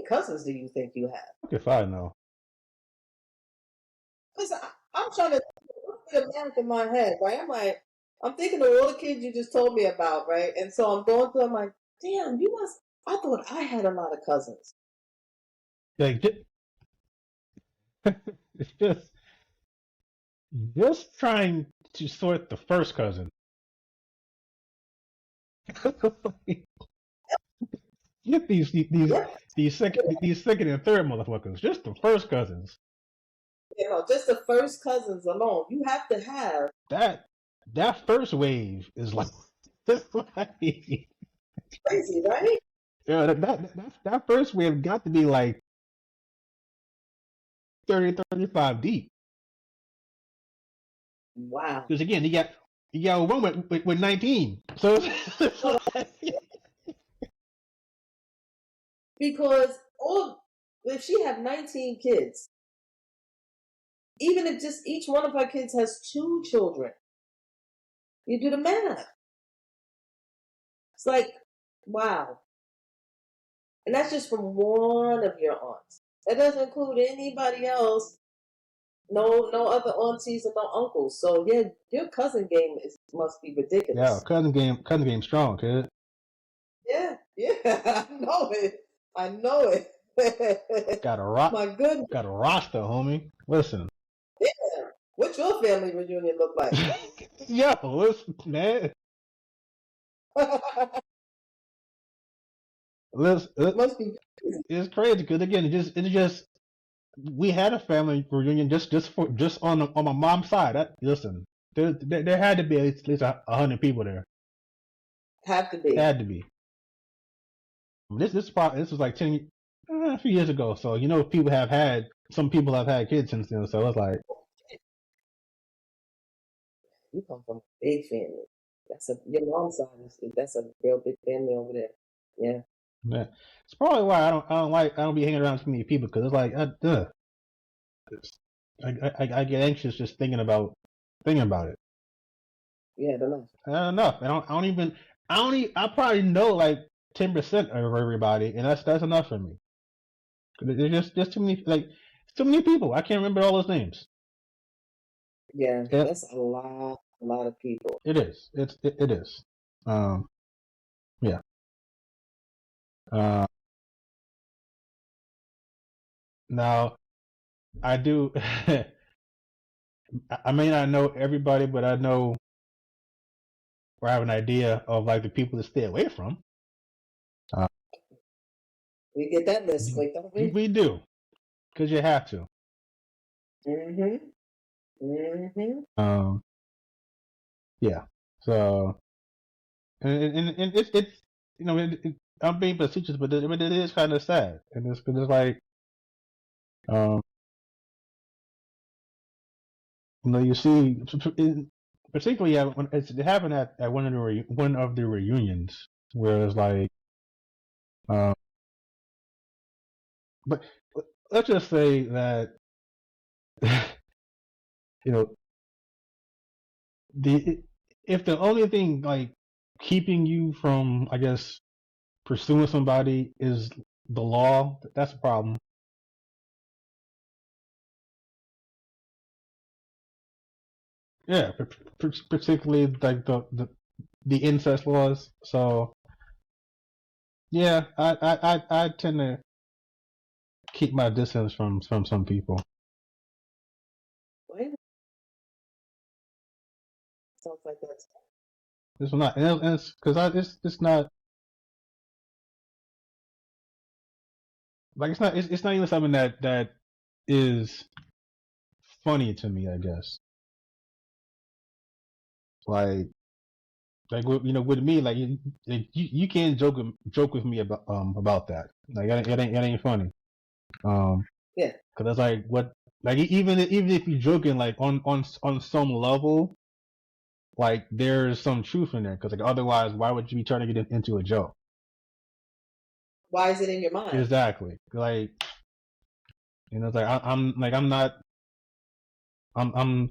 cousins do you think you have? Okay, fine now. Because I'm trying to do the math in my head, right? I'm like, I'm thinking of all the kids you just told me about, right? And so I'm going through. I'm like, damn, you must. I thought I had a lot of cousins. Like, it's just trying to sort the first cousin. Get Yeah, these second and third motherfuckers. Just the first cousins. just the first cousins alone. You have to have That that first wave is like, yeah, crazy, right? that first wave got to be like 30, 35 deep. Wow. Because again, you got one with 19. So it's No, like, because all if she have 19 kids, even if just each one of her kids has two children, you do the math. It's like, wow. And that's just from one of your aunts. That doesn't include anybody else. No other aunties and no uncles. So yeah, your cousin game must be yeah, ridiculous. cousin game strong, kid. Yeah, yeah, I know it. I know it. Got a rock, My goodness. got a roster, homie. Listen, Yeah. What your family reunion look like? yo, listen, man. Listen, Must be crazy. it's crazy because again, it just we had a family reunion just on my mom's side. Listen, there had to be at least 100 people there. Have to be. Had to be. This was like a few years ago. So some people have had kids since then. So it's like, You come from a big family. Your mom's side that's a real big family over there. Yeah. Yeah. It's probably why I don't be hanging around too many people because it's like, I get anxious just thinking about it. Yeah, the left. Enough. I probably know like 10% of everybody, and that's enough for me. There's just too many too many people. I can't remember all those names. Yeah, It that's a lot of people. it is. It is. Um, yeah. Uh, now I do. I may not know everybody, but I know or have an idea of like the people to stay away from. Uh, We get that list quick, don't we? we do because you have to. Mm-hmm. Mm-hmm. Yeah. So and it's I'm being facetious, but it is kind of sad, and it's like um you see, particularly when it happened at one of the reunions where it's like um but let's just say that you know the if the only thing like keeping you from I guess pursuing somebody is the law, that's a problem. Yeah, particularly like the incest laws. So yeah, I tend to keep my distance from some people. Wait, sounds like that's It's not, and it's because it's not like it's not even something that is funny to me. I guess like with me like you can't joke with me about that. Like it ain't funny. Um, yeah. because it's like what like even if you're joking like on some level, like there's some truth in there. Because like otherwise, why would you be turning it into a joke? Why is it in your mind? Exactly. Like it's like I'm not I'm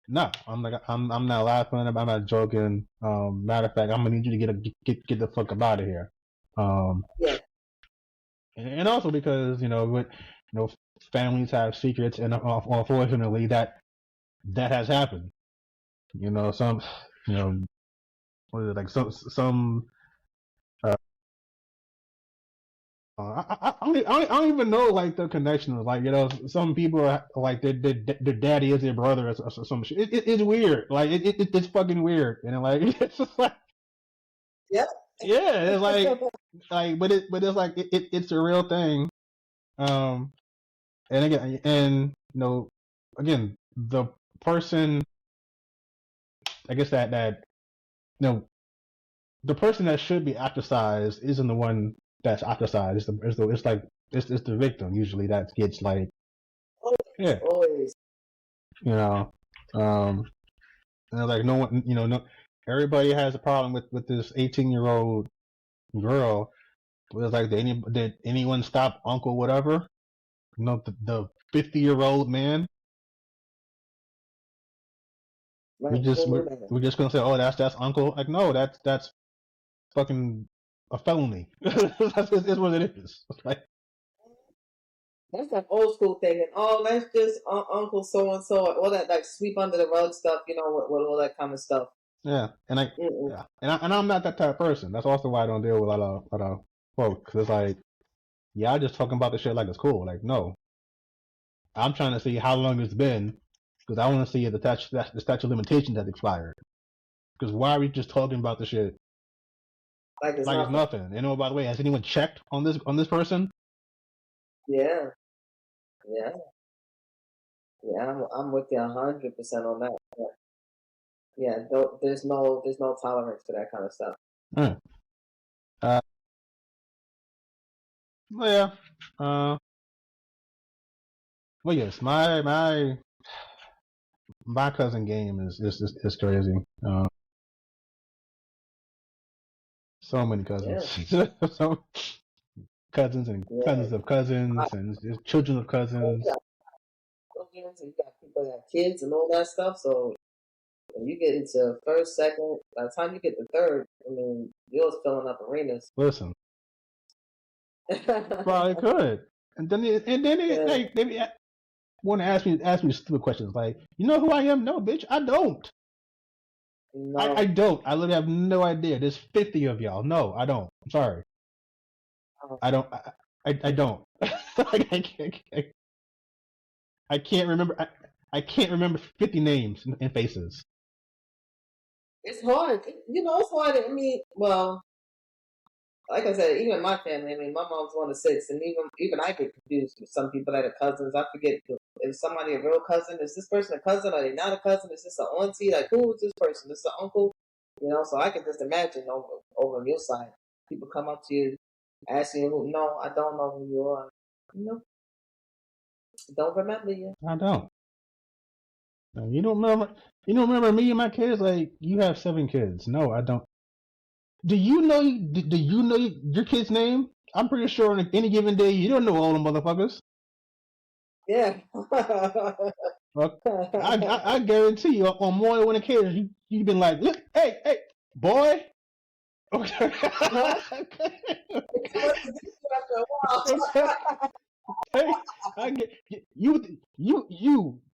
no I'm not laughing. I'm not joking. Matter of fact, I'm gonna need you to get the fuck up out of here. Um, Yeah. and also because with families have secrets, and unfortunately that has happened. Some you know what is it like some I don't even know like the connections. Like some people are, like their daddy is their brother or some shit. It's weird. Like it's fucking weird. And like it's just like Yep. yeah, it's like but it's like it's a real thing. Um, and again again the person I guess that the person that should be ostracized isn't the one that's ostracized. It's the victim usually that gets like Always, yeah. always. you know. Um, and like no one, no, everybody has a problem with this 18-year-old girl. It was like, did anyone stop Uncle whatever? The 50-year-old man. We Right. just Who we're, knew that? we're just gonna say, oh, that's Uncle. Like, no, that's fucking a felony. That's what it is. Like, That's an old school thing. And oh, that's just Uncle so and so. All that like sweep under the rug stuff, with all that kind of stuff. yeah, and Mm-mm. yeah, and I'm not that type of person. That's also why I don't deal with a lot of folks. Cause it's like, yeah, I just talking about the shit like it's cool. Like, no, I'm trying to see how long it's been because I want to see if the statute of limitations has expired. Because why are we just talking about the shit Like it's like it's nothing. nothing? By the way, has anyone checked on this person? Yeah. Yeah. Yeah. I'm with you 100% on that. Yeah. Yeah. There's no tolerance for that kind of stuff. Hmm. Uh, well, yeah. Well, yes, my cousin game is crazy. So many Yeah, cousins. So cousins and yeah. cousins of cousins and children of You cousins. got children, and you got people that have kids and all that stuff. So when you get into first, second, by the time you get to third, I mean, you're filling up arenas. Listen, probably could. Yeah, They want to ask me stupid questions like, you know who I am? No, bitch, I don't. I no. don't. I literally have no idea. There's 50 of y'all. No, I don't. I'm sorry. I don't. I don't. Like, I can't remember. I can't remember 50 names and faces. It's hard. It's hard. I mean, well, like I said, even my family. I mean, my mom's one of six, and even I get confused with some people that are cousins. I forget if somebody a real cousin. Is this person a cousin? Are they not a cousin? Is this an auntie? Like, who is this person? Is this an uncle? So I can just imagine over on your side, people come up to you, asking you, who? No, I don't know who you are. Don't remember you. I don't. No, you don't remember. You don't remember me and my kids? Like, you have 7 kids. No, I don't. Do you know? Do you know your kid's name? I'm pretty sure on any given day you don't know all the motherfuckers. Yeah. Well, I guarantee you on more than one occasion you've been like, look, hey, boy. Okay. Okay. I get you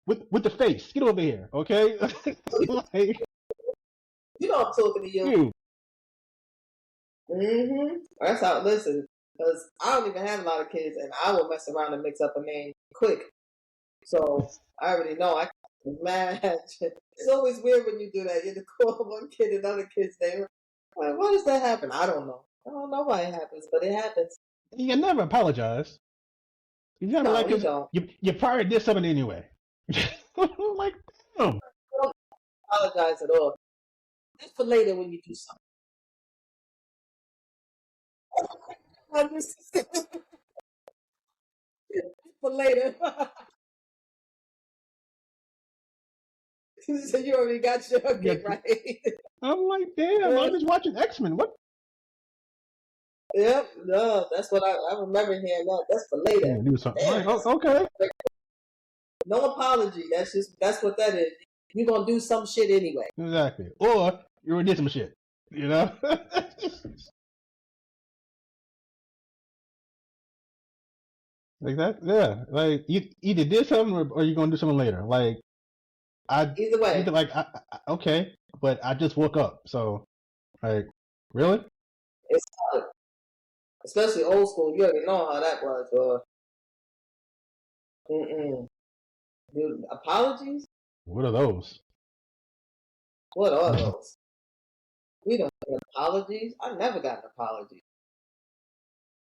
with the face. Get over here, okay? Like, You know I'm talking to you. you. That's how. Listen, because I don't even have a lot of kids, and I will mess around and mix up a name quick. So I already know I can match. It's always weird when you do that. You have to call one kid another kid's name. Like, why does that happen? I don't know. I don't know why it happens, but it happens. You never apologize. You never No, like you because don't. you probably did something anyway. Like, damn. You don't apologize at all. Just for later when you do something. For later. So you already got your get right. I'm like, damn, I'm just watching X-Men. What? Yep, no, that's what I remember hearing that. That's for later. Do something. Damn, like, okay. No apology. That's what that is. You're gonna do some shit anyway. Exactly. Or you already did some shit. You know? Like that, yeah. Like you either did something or you're gonna do something later. Like Either way, okay, but I just woke up, so like, really? it's hard. Especially old school. You already know how that was. Dude, apologies? What are those? What are those? We don't get apologies. I never got an apology.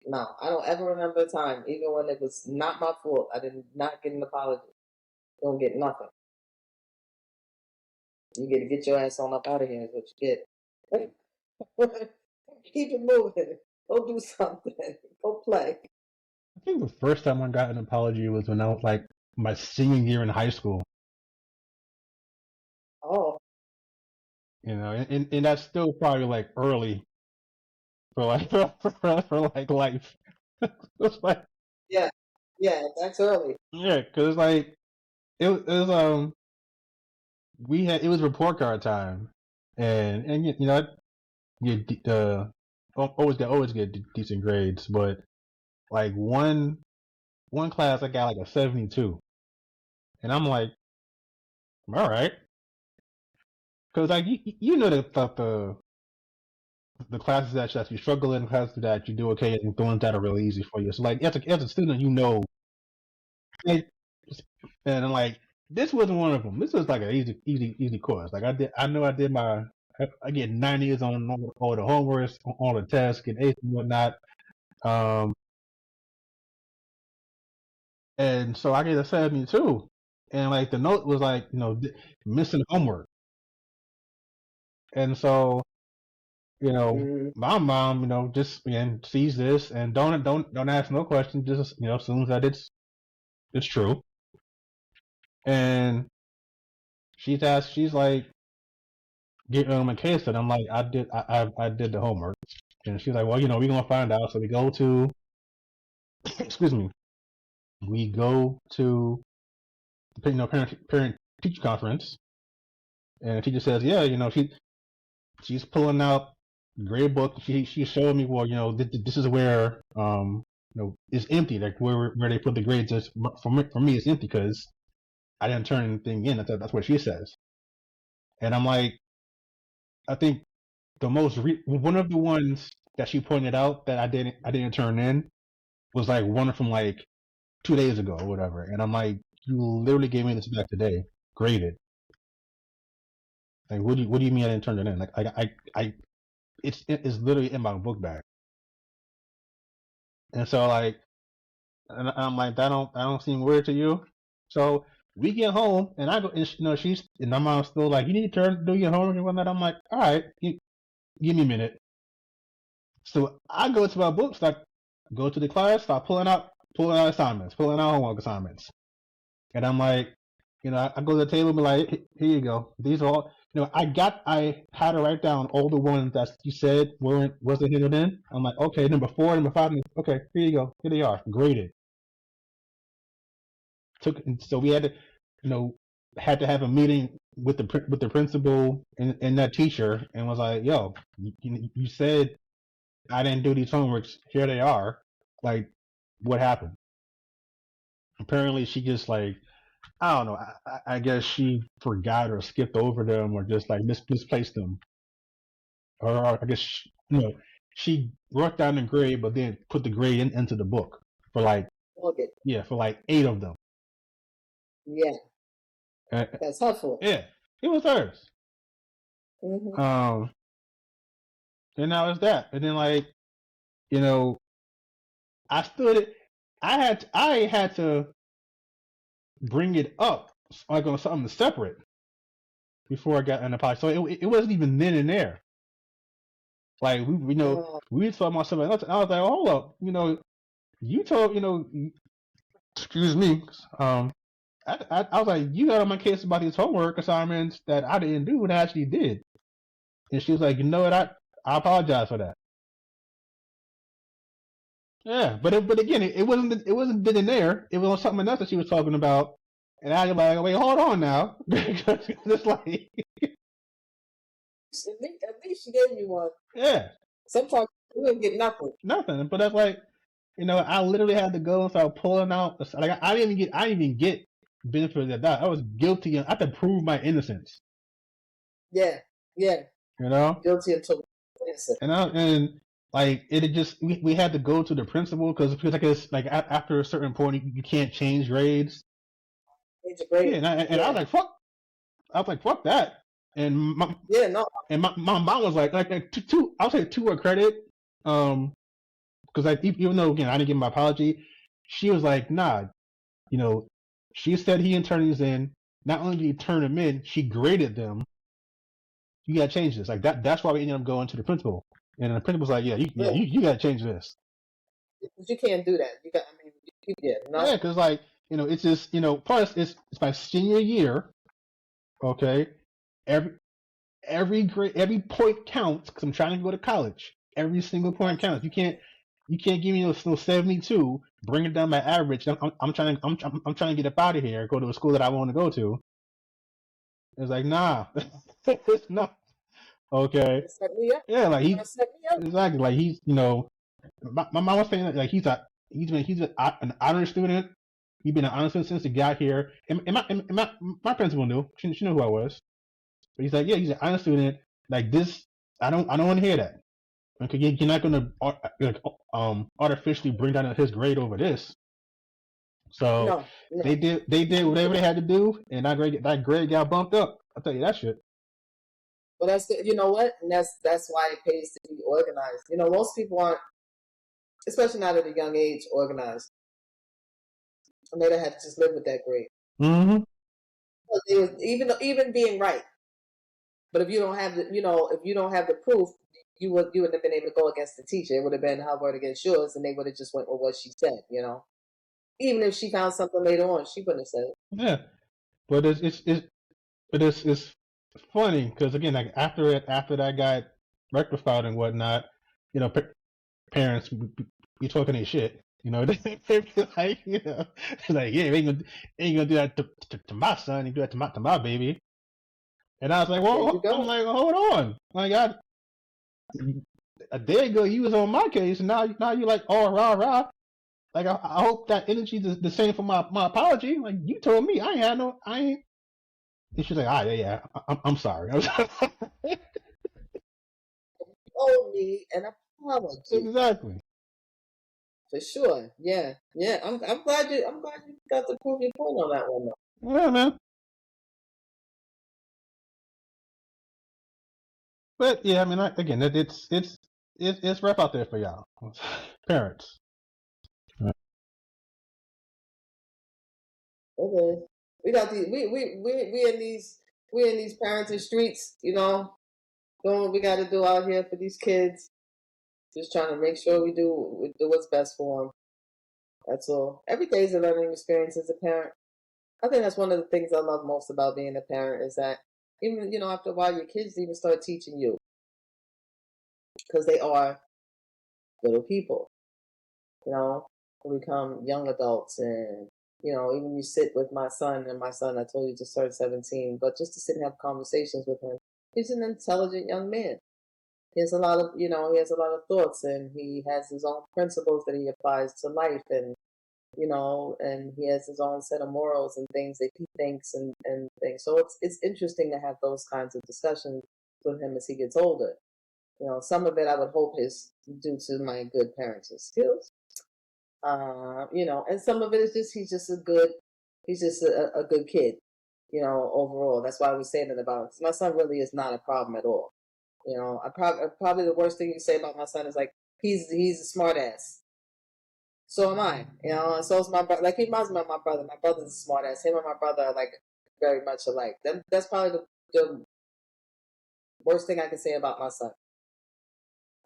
No, I don't ever remember a time, even when it was not my fault. I did not get an apology. Don't get nothing. You get to get your ass on up out of here. Is what you get. Keep it moving. Go do something. Go play. I think the first time I got an apology was when I was like my senior year in high school. Oh. You know, and that's still probably like early for like for like life. It's like, Yeah, that's early. yeah, because like it was it was report card time, and you know get always get decent grades, but like one class I got like a 72, and I'm like, all right, because like you know the classes that you struggle in, classes that you do okay, and the ones that are really easy for you. So like as a student, you know, like, and like this wasn't one of them. This was like an easy course. Like I know I did I get 90s on all the homework, on all the tests, get A's and whatnot. And so I get a 72, and like the note was like, you know, missing homework. And so, you know, my mom, you know, just again sees this and don't ask no questions, just, you know, assumes that it's true. And she's like getting on my case, and I'm like, I did the homework. And she's like, well, we're gonna find out. So we go to, excuse me, we go to the parent teacher conference, and the teacher says, yeah, she's pulling out grade book. She showed me, well, this is where it's empty, like where they put the grades. For me, it's empty because I didn't turn anything in. That's what she says. And I'm like, I think one of the ones that she pointed out that I didn't turn in was like one from like 2 days ago or whatever. And I'm like, you literally gave me this back today, graded. Like, what do you mean I didn't turn it in? Like, it's literally in my book bag. And so like, and I'm like, that don't seem weird to you. So we get home, and I go, and my mom's still like, you need to do your homework and whatnot. I'm like, all right, give me a minute. So I go to my books, like, go to the class, start pulling out assignments, pulling out homework assignments, and I'm like, I go to the table and be like, here you go. These are all, I had to write down all the ones that you said wasn't handled in. I'm like, okay, number 4, number 5, okay, here you go. Here they are, graded. So we had to have a meeting with the principal and that teacher, and was like, yo, you said I didn't do these homeworks. Here they are. Like, what happened? Apparently, she just like, I don't know. I guess she forgot or skipped over them, or just like misplaced them, or I guess she wrote down the grade, but then put the grade into the book for like for like 8 of them. Yeah, that's helpful. Yeah, it was hers. Mm-hmm. And now it's that, and then like, I had to bring it up like on something separate before I got an apology. So it wasn't even then and there. Like we we were talking about something else. And I was like, oh, hold up, you told excuse me. I was like, you got on my case about these homework assignments that I didn't do, and I actually did. And she was like, you know what? I apologize for that. Yeah, but again, it wasn't then and there. It was on something else that she was talking about, and I was like, wait, hold on now, because it's like, at least she gave you one. Yeah. Sometimes you didn't get nothing. Nothing, but that's like, I literally had to go and start pulling out. Like, I didn't even get benefit of the doubt. I was guilty, and I had to prove my innocence. Yeah. Guilty until innocent. And like, it just, we had to go to the principal because I guess like after a certain point you can't change grades. Yeah, and I was like, fuck. I was like, fuck that. And my mom was like two. I'll say to her credit, because like, even though again I didn't give my apology, she was like, nah, she said he didn't turn these in. Not only did he turn them in, she graded them. You gotta change this. Like that's why we ended up going to the principal, and the principal's like, yeah, you gotta change this. You can't do that. You got. I mean, yeah, because like, it's just, plus it's my senior year. Okay, every grade, every point counts because I'm trying to go to college. Every single point counts. You can't give me no 72. Bring it down my average. I'm trying to get up out of here. Go to a school that I want to go to. It's like, nah, it's not okay. Yeah, like exactly like he's, my mom was saying that, like he's an honor student. He's been an honor student since he got here. And my principal knew. She knew who I was. But he's like, yeah, he's an honor student. Like this, I don't want to hear that. Okay, you're not gonna artificially bring down his grade over this. So no. They did whatever they had to do, and that grade got bumped up. I'll tell you that shit. Well, that's good. You know what? And that's why it pays to be organized. Most people aren't, especially not at a young age, organized. And they'd have to just live with that grade. Mm-hmm. Even being right. But if you don't have the proof, you wouldn't have been able to go against the teacher. It would have been her word against yours, and they would have just went with what she said. Even if she found something later on, she wouldn't have said it. Yeah, but it's funny because again, like after that got rectified and whatnot, parents be talking their shit. They be like, like, yeah, ain't gonna do that to my son. You do that to my baby. And I was like, There you well, I'm go. like, hold on, like a day ago you was on my case, and now you like, oh, rah rah. Like I hope that energy is the same for my apology. Like you told me, I ain't. And she's like, ah, yeah, I'm sorry. Owe me an apology. Exactly. For sure. Yeah. Yeah. I'm glad you got to prove your point on that one though. Yeah, man. But yeah, I mean, again, it's rough out there for y'all, parents. Okay. We got these we in these parenting streets, doing what we gotta do out here for these kids. Just trying to make sure we do what's best for them. That's all. Every day is a learning experience as a parent. I think that's one of the things I love most about being a parent is that even after a while your kids even start teaching you because they are little people, who become young adults and even you sit with my son and my son I told you just turned 17, but just to sit and have conversations with him. He's an intelligent young man. He has a lot of thoughts and he has his own principles that he applies to life and he has his own set of morals and things that he thinks and things. So it's interesting to have those kinds of discussions with him as he gets older. Some of it I would hope is due to my good parenting skills. And some of it is just he's just a good kid, overall. That's why I was saying it about my son really is not a problem at all. Probably the worst thing you say about my son is like he's a smart ass. So am I, and so is my brother. Like he reminds me of my brother. My brother's a smart ass. Him and my brother are like very much alike. That's probably the worst thing I can say about my son.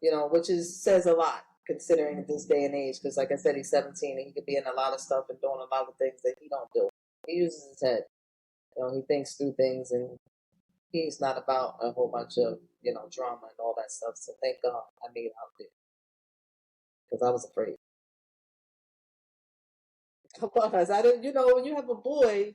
Which says a lot considering this day and age. Because like I said, he's 17 and he could be in a lot of stuff and doing a lot of things that he don't do. He uses his head. He thinks through things and he's not about a whole bunch of drama and all that stuff. So thank God I made out there because I was afraid. Because I didn't, when you have a boy,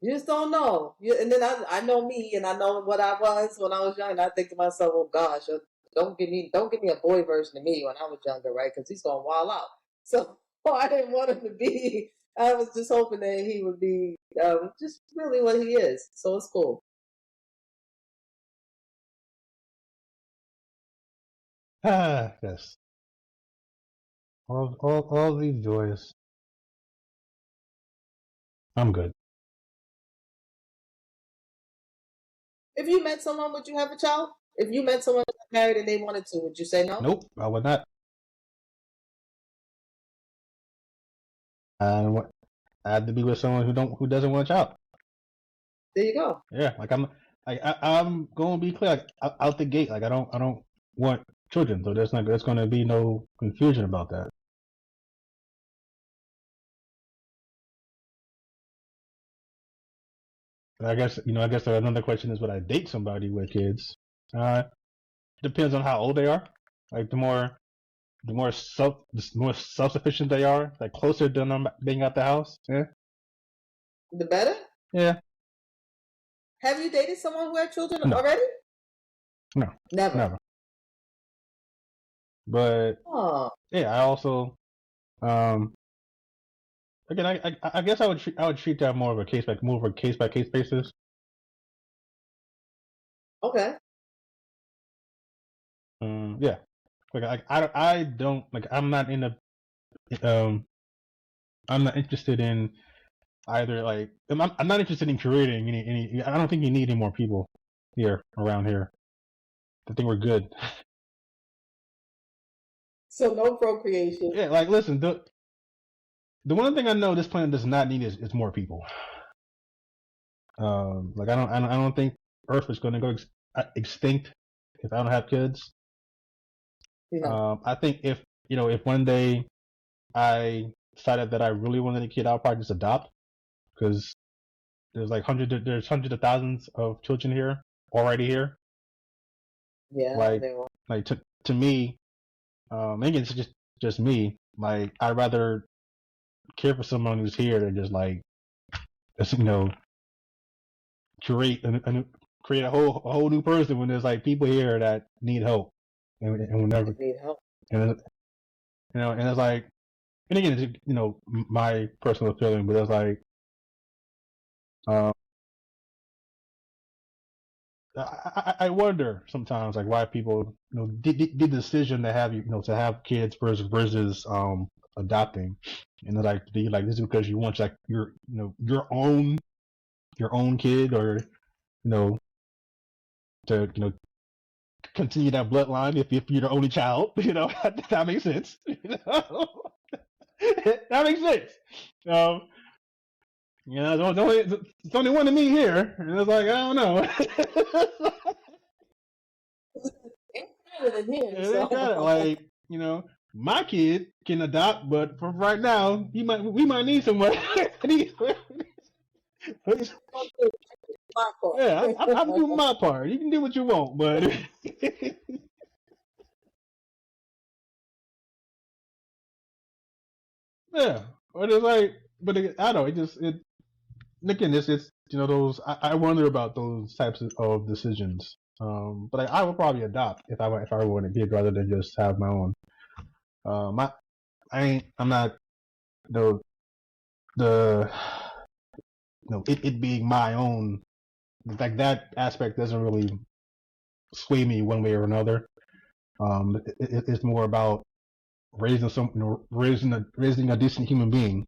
you just don't know. And then I know me, and I know what I was when I was young. And I think to myself, "Oh gosh, don't give me a boy version of me when I was younger, right? Because he's gonna wild out." So I didn't want him to be. I was just hoping that he would be just really what he is. So it's cool. Ah, yes. All these joys. I'm good. If you met someone, would you have a child? If you met someone that got married and they wanted to, would you say no? Nope, I would not. I had to be with someone who doesn't want a child. There you go. Yeah, like I'm gonna be clear, like, out the gate. Like I don't want children, so there's gonna be no confusion about that. And I guess another question is, would I date somebody with kids? Uh, Depends on how old they are. Like the more self sufficient they are, like closer to them being at the house. Yeah, The better. yeah. Have you dated someone who had children No, already? no, Never. never. But Oh, yeah, I also um again I guess I would treat that more of a case by case basis. okay. Yeah, like I don't like um I'm not interested in either like I'm not interested in creating any. I don't think you need any more people here around here. I think we're good. So no procreation. Yeah, like listen, the one thing I know this planet does not need is more people. Like I don't think Earth is going to go extinct if I don't have kids. No. I think if one day I decided that I really wanted a kid, I'll probably just adopt because there's hundreds of thousands of children here already here. Yeah, Like they will. like to me, maybe it's just me. Like I'd rather care for someone who's here than just create create a whole new person when there's like people here that need help and will never Need help. and and it's like, and again it's my personal feeling, but it's like um I wonder sometimes like why people did the decision to have to have kids versus adopting, and they're like this is because you want like your own kid, or to continue that bloodline if you're the only child. That makes sense. That makes sense. um it's only one of me here, and it's like I don't know. Ain't better than him, Yeah, they got it. Like, my kid can adopt, but for right now, we might need someone. My part. Yeah, I'm doing my part. You can do what you want, but yeah. But it's like, but I don't know. It again, it's those. I wonder about those types of decisions. But I would probably adopt if I want a kid rather than just have my own. I'm not the it being my own, like that aspect doesn't really sway me one way or another. It's more about raising a decent human being.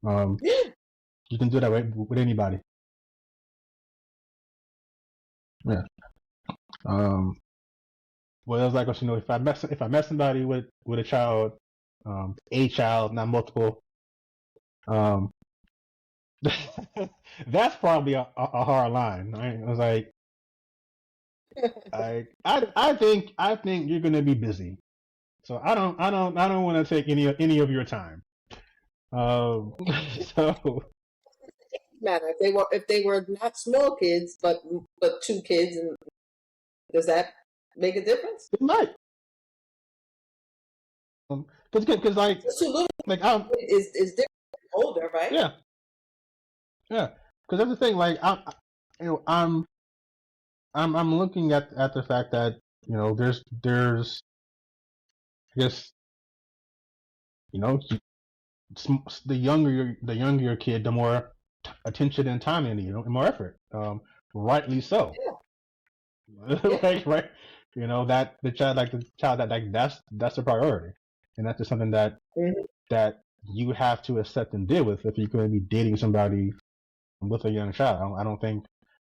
You can do that with anybody. Yeah. Well, it's like if I met somebody with a child, a child, not multiple, um, that's probably a hard line. Right? I was like, I think you're gonna be busy, so I don't want to take any of your time. So Matter if they were not small kids, but two kids, and does that make a difference? it might, because Just too little I'm is different than older, right? yeah, yeah, because that's the thing. Like I'm looking at the fact that there's I guess you know the younger your kid, the more attention and time you need, and more effort. Rightly so. Yeah. Like, right, that the child that like that's the priority, and that's just something Mhm. that you have to accept and deal with if you're going to be dating somebody with a young child. I don't think,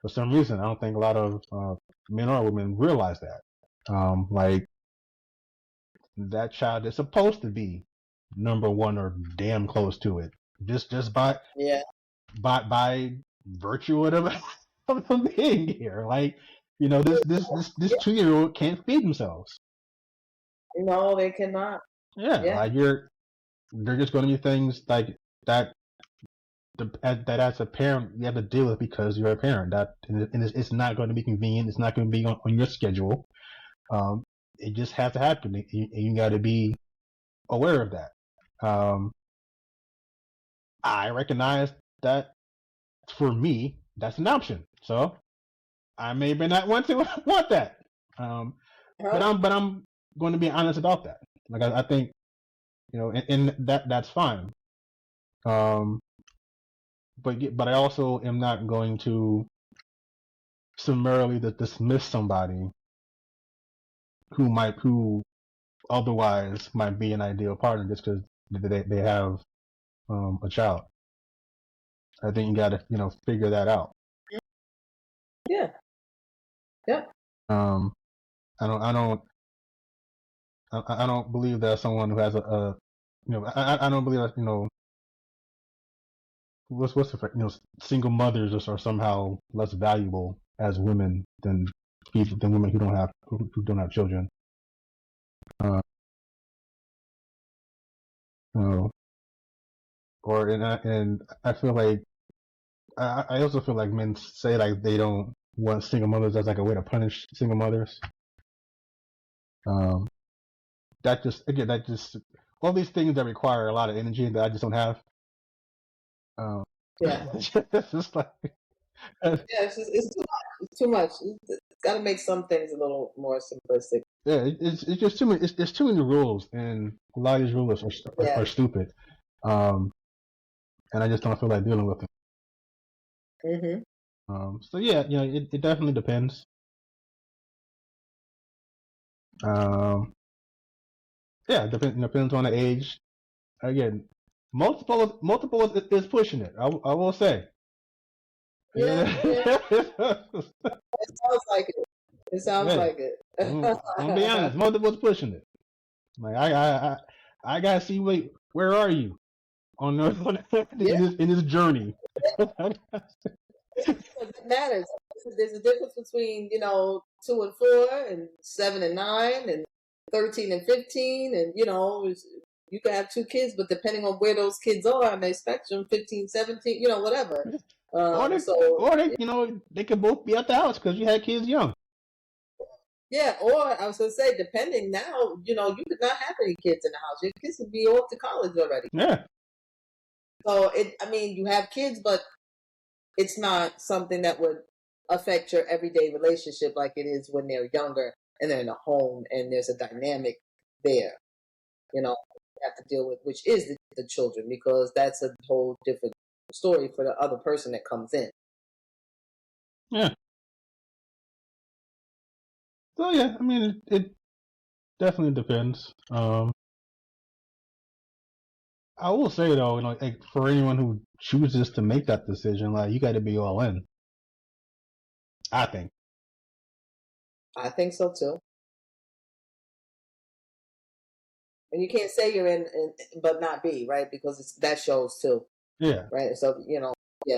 for some reason, I don't think a lot of men or women realize that. Like that child is supposed to be number one or damn close to it, just Yeah. by virtue of them, of them being here. Like, this 2-year-old can't feed themselves. No, they cannot. Yeah, Yeah. like they're just going to be things like that. That as a parent you have to deal with because you're a parent. And it's not going to be convenient. It's not going to be on your schedule. It just has to happen. And you got to be aware of that. I recognize that for me, that's an option. So I may not want to want that. But I'm going to be honest about that. Like I think and that's fine. But I also am not going to summarily dismiss somebody who otherwise might be an ideal partner just because they have a child. I think you got to figure that out. Yeah. Yeah. I don't believe that someone who has I don't believe that what's the single mothers are somehow less valuable as women than women who don't have children. Uh, and I feel like I also feel like men say like they don't want single mothers as like a way to punish single mothers. That just all these things that require a lot of energy that I just don't have. Yeah. It's just like Yeah, it's too much. It's too much. It's got to make some things a little more simplistic. yeah, it's just too many. It's too many rules, and a lot of these rules Yeah. are stupid. And I just don't feel like dealing with them. Mm-hmm. So yeah, it definitely depends. Yeah, depends on the age. Again, multiple is pushing it. I will say. Yeah, yeah. Yeah. It sounds like it. It sounds Hey, like it. I'm gonna be honest. Multiple's pushing it. Like I gotta see. Wait, where are you Yeah, in this journey? it matters. There's a difference between 2 and 4 and 7 and 9 and 13 and 15, and you can have 2 kids, but depending on where those kids are on their spectrum, 15, 17, whatever. or they, So or they, they could both be at the house because you had kids young. yeah, or I was gonna say, depending now, you could not have any kids in the house. Your kids would be off to college already. Yeah, So you have kids, but it's not something that would affect your everyday relationship like it is when they're younger and they're in a home and there's a dynamic there. You have to deal with, which is the children, because that's a whole different story for the other person that comes in. yeah. So yeah, I mean, it definitely depends. I will say though, like for anyone who chooses to make that decision, like you got to be all in. I think. I think so too. And you can't say you're in but not be, right? Because that shows too. Yeah. Right? So, yeah,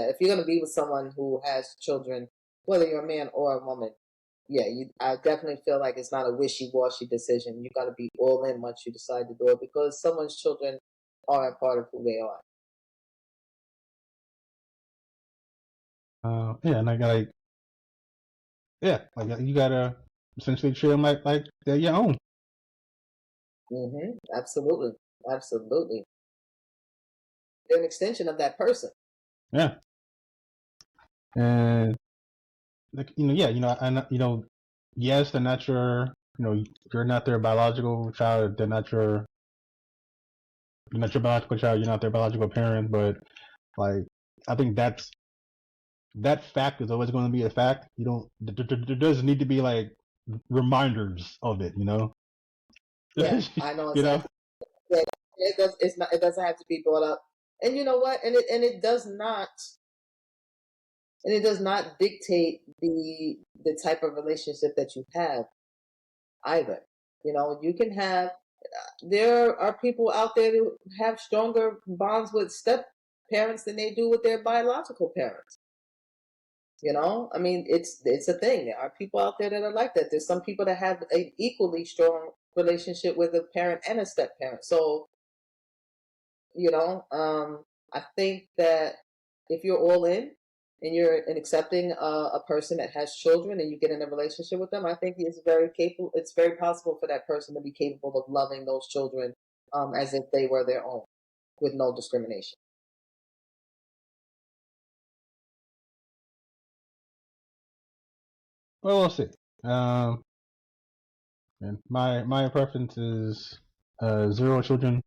if you're going to be with someone who has children, whether you're a man or a woman, yeah, I definitely feel like it's not a wishy-washy decision. You got to be all in once you decide to do it, because someone's children are a part of who they are. Yeah, and I got like you gotta essentially treat them like they're your own. Absolutely, absolutely. They're an extension of that person. Yeah, and like yeah, and yes, they're not your, you're not their biological child. You're not your biological child. You're not their biological parent. But like, I think that fact is always going to be a fact. You don't. There doesn't need to be like reminders of it. Yeah, I know You know. exactly. Yeah, it does. It's not. It doesn't have to be brought up. And you know what? And it does not. And it does not dictate the type of relationship that you have either. You can have. There are people out there who have stronger bonds with step parents than they do with their biological parents. I mean, it's a thing. There are people out there that are like that. There's some people that have an equally strong relationship with a parent and a step parent. So, I think that if you're all in and you're accepting a person that has children and you get in a relationship with them, I think it's very capable. It's very possible for that person to be capable of loving those children as if they were their own, with no discrimination. Well, we'll see. Um, and my preference is 0 children.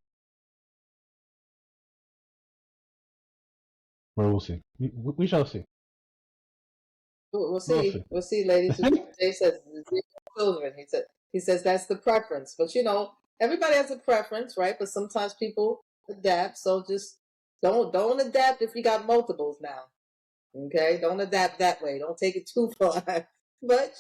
Well, we'll see. We shall see. We'll We'll see. see. We'll see, ladies. Jay says zero children. He says that's the preference. But everybody has a preference, right? But sometimes people adapt. So just don't adapt if you got multiples now. Okay? Don't adapt that way. Don't take it too far. But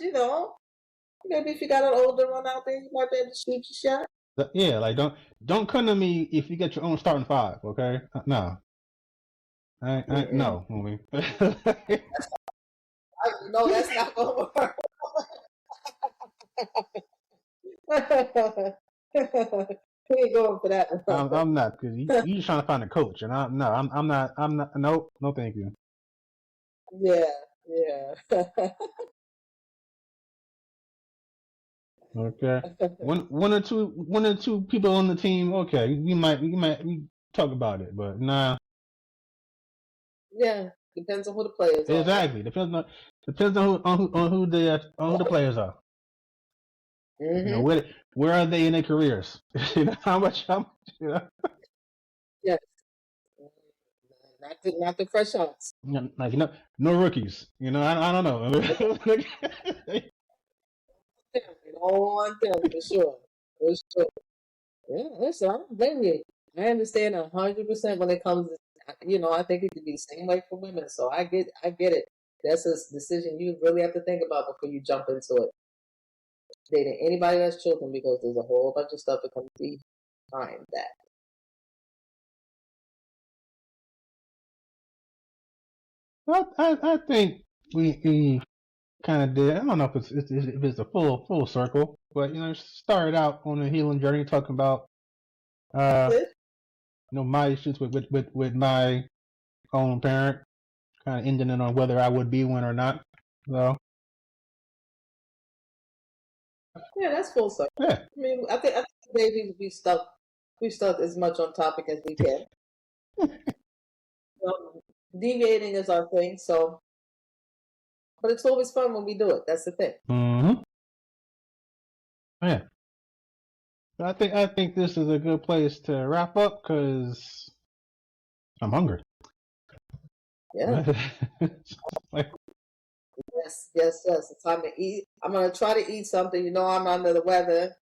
maybe if you got an older one out there, you might be able to shoot your shot. Yeah, like don't come to me if you get your own starting five. Okay? No, no, homie. No, that's not gonna work. We ain't going for that. I'm not, because you just trying to find a coach, and I'm not, nope, no, thank you. Yeah, yeah. Okay. One or two people on the team. Okay, we talk about it, but nah. Yeah, depends on who the players are. Exactly. Depends on who the players are. You know, Mm-hmm. where are they in their careers? You know how much you know, Yes. Not the fresh shots. like no rookies. You know, I don't know. You don't want them for sure. For sure. Yeah, listen, I don't blame you. I understand 100% when it comes to, I think it could be the same way for women. So I get it. That's a decision you really have to think about before you jump into it. Dating anybody that's children, because there's a whole bunch of stuff that comes behind that. I think we kind of did. I don't know if it's a full circle, but you know, started out on a healing journey talking about Good. my issues with my own parent, kind of ending it on whether I would be one or not. So Yeah, that's full circle. yeah, I mean, I think maybe we stuck as much on topic as we can. Deviating is our thing, so but it's always fun when we do it. That's the thing. mm-hmm. Yeah. So I think this is a good place to wrap up because I'm hungry. Yeah. Like, Yes. It's time to eat. I'm gonna try to eat something. I'm under the weather.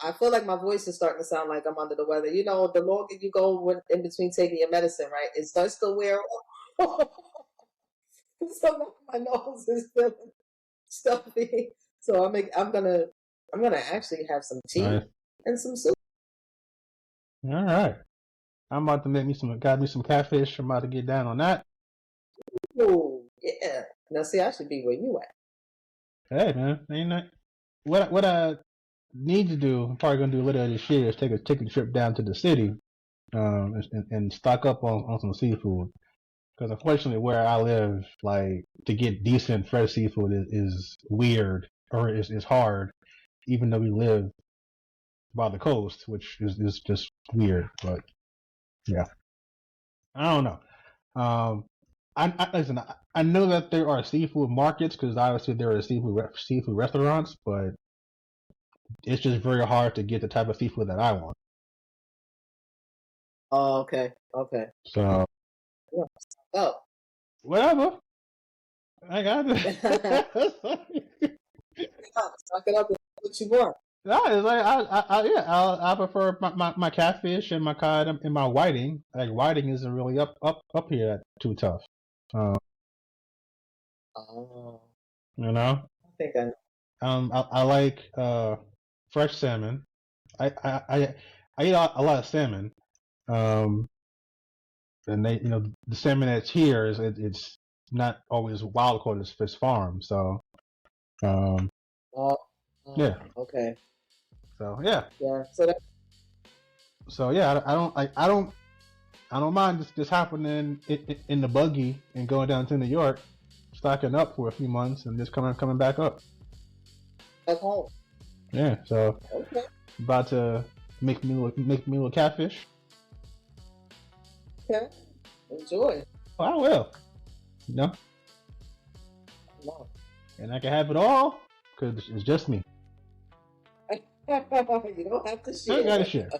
I feel like my voice is starting to sound like I'm under the weather. The longer you go in between taking your medicine, right, it starts to wear off. So my nose is feeling stuffy. So I'm gonna actually have some tea nice. and some soup. All right. I'm about to got me some catfish. I'm about to get down on that. Ooh, yeah. Now see, I should be where you at. Hey man, ain't that what I need to do? I'm probably gonna do later this year is take a trip down to the city, and stock up on some seafood. Because unfortunately, where I live, like to get decent fresh seafood is weird or is hard, even though we live by the coast, which is just weird. But yeah, I don't know. Um, listen. I know that there are seafood markets because obviously there are seafood restaurants, but it's just very hard to get the type of seafood that I want. Oh, okay. So Yeah. Oh. whatever, I got Stock it. it up with what you want. No, it's like yeah, I prefer my catfish and my cod and my whiting. Like whiting isn't really up here too tough. Uh, Oh. you know. I think I know. I like fresh salmon. I eat a lot of salmon. Um, and the salmon that's here it's not always wild caught. It's fish farm. So um, Oh, yeah. okay. So yeah. Yeah. So yeah. I don't mind just hopping in the buggy and going down to New York, stocking up for a few months, and just coming back up. Back home. Yeah, so Okay. about to make me a little catfish. Okay. Enjoy. Oh, I will, you know, No. and I can have it all because it's just me. You don't have to I share. gotta share.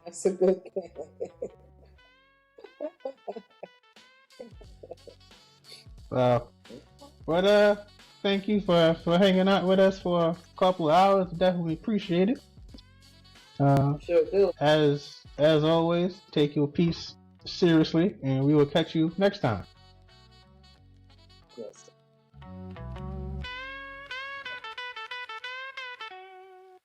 That's a good thing. But thank you for hanging out with us for a couple of hours. Definitely appreciate it. Sure do. As always, take your peace seriously, and we will catch you next time. Yes.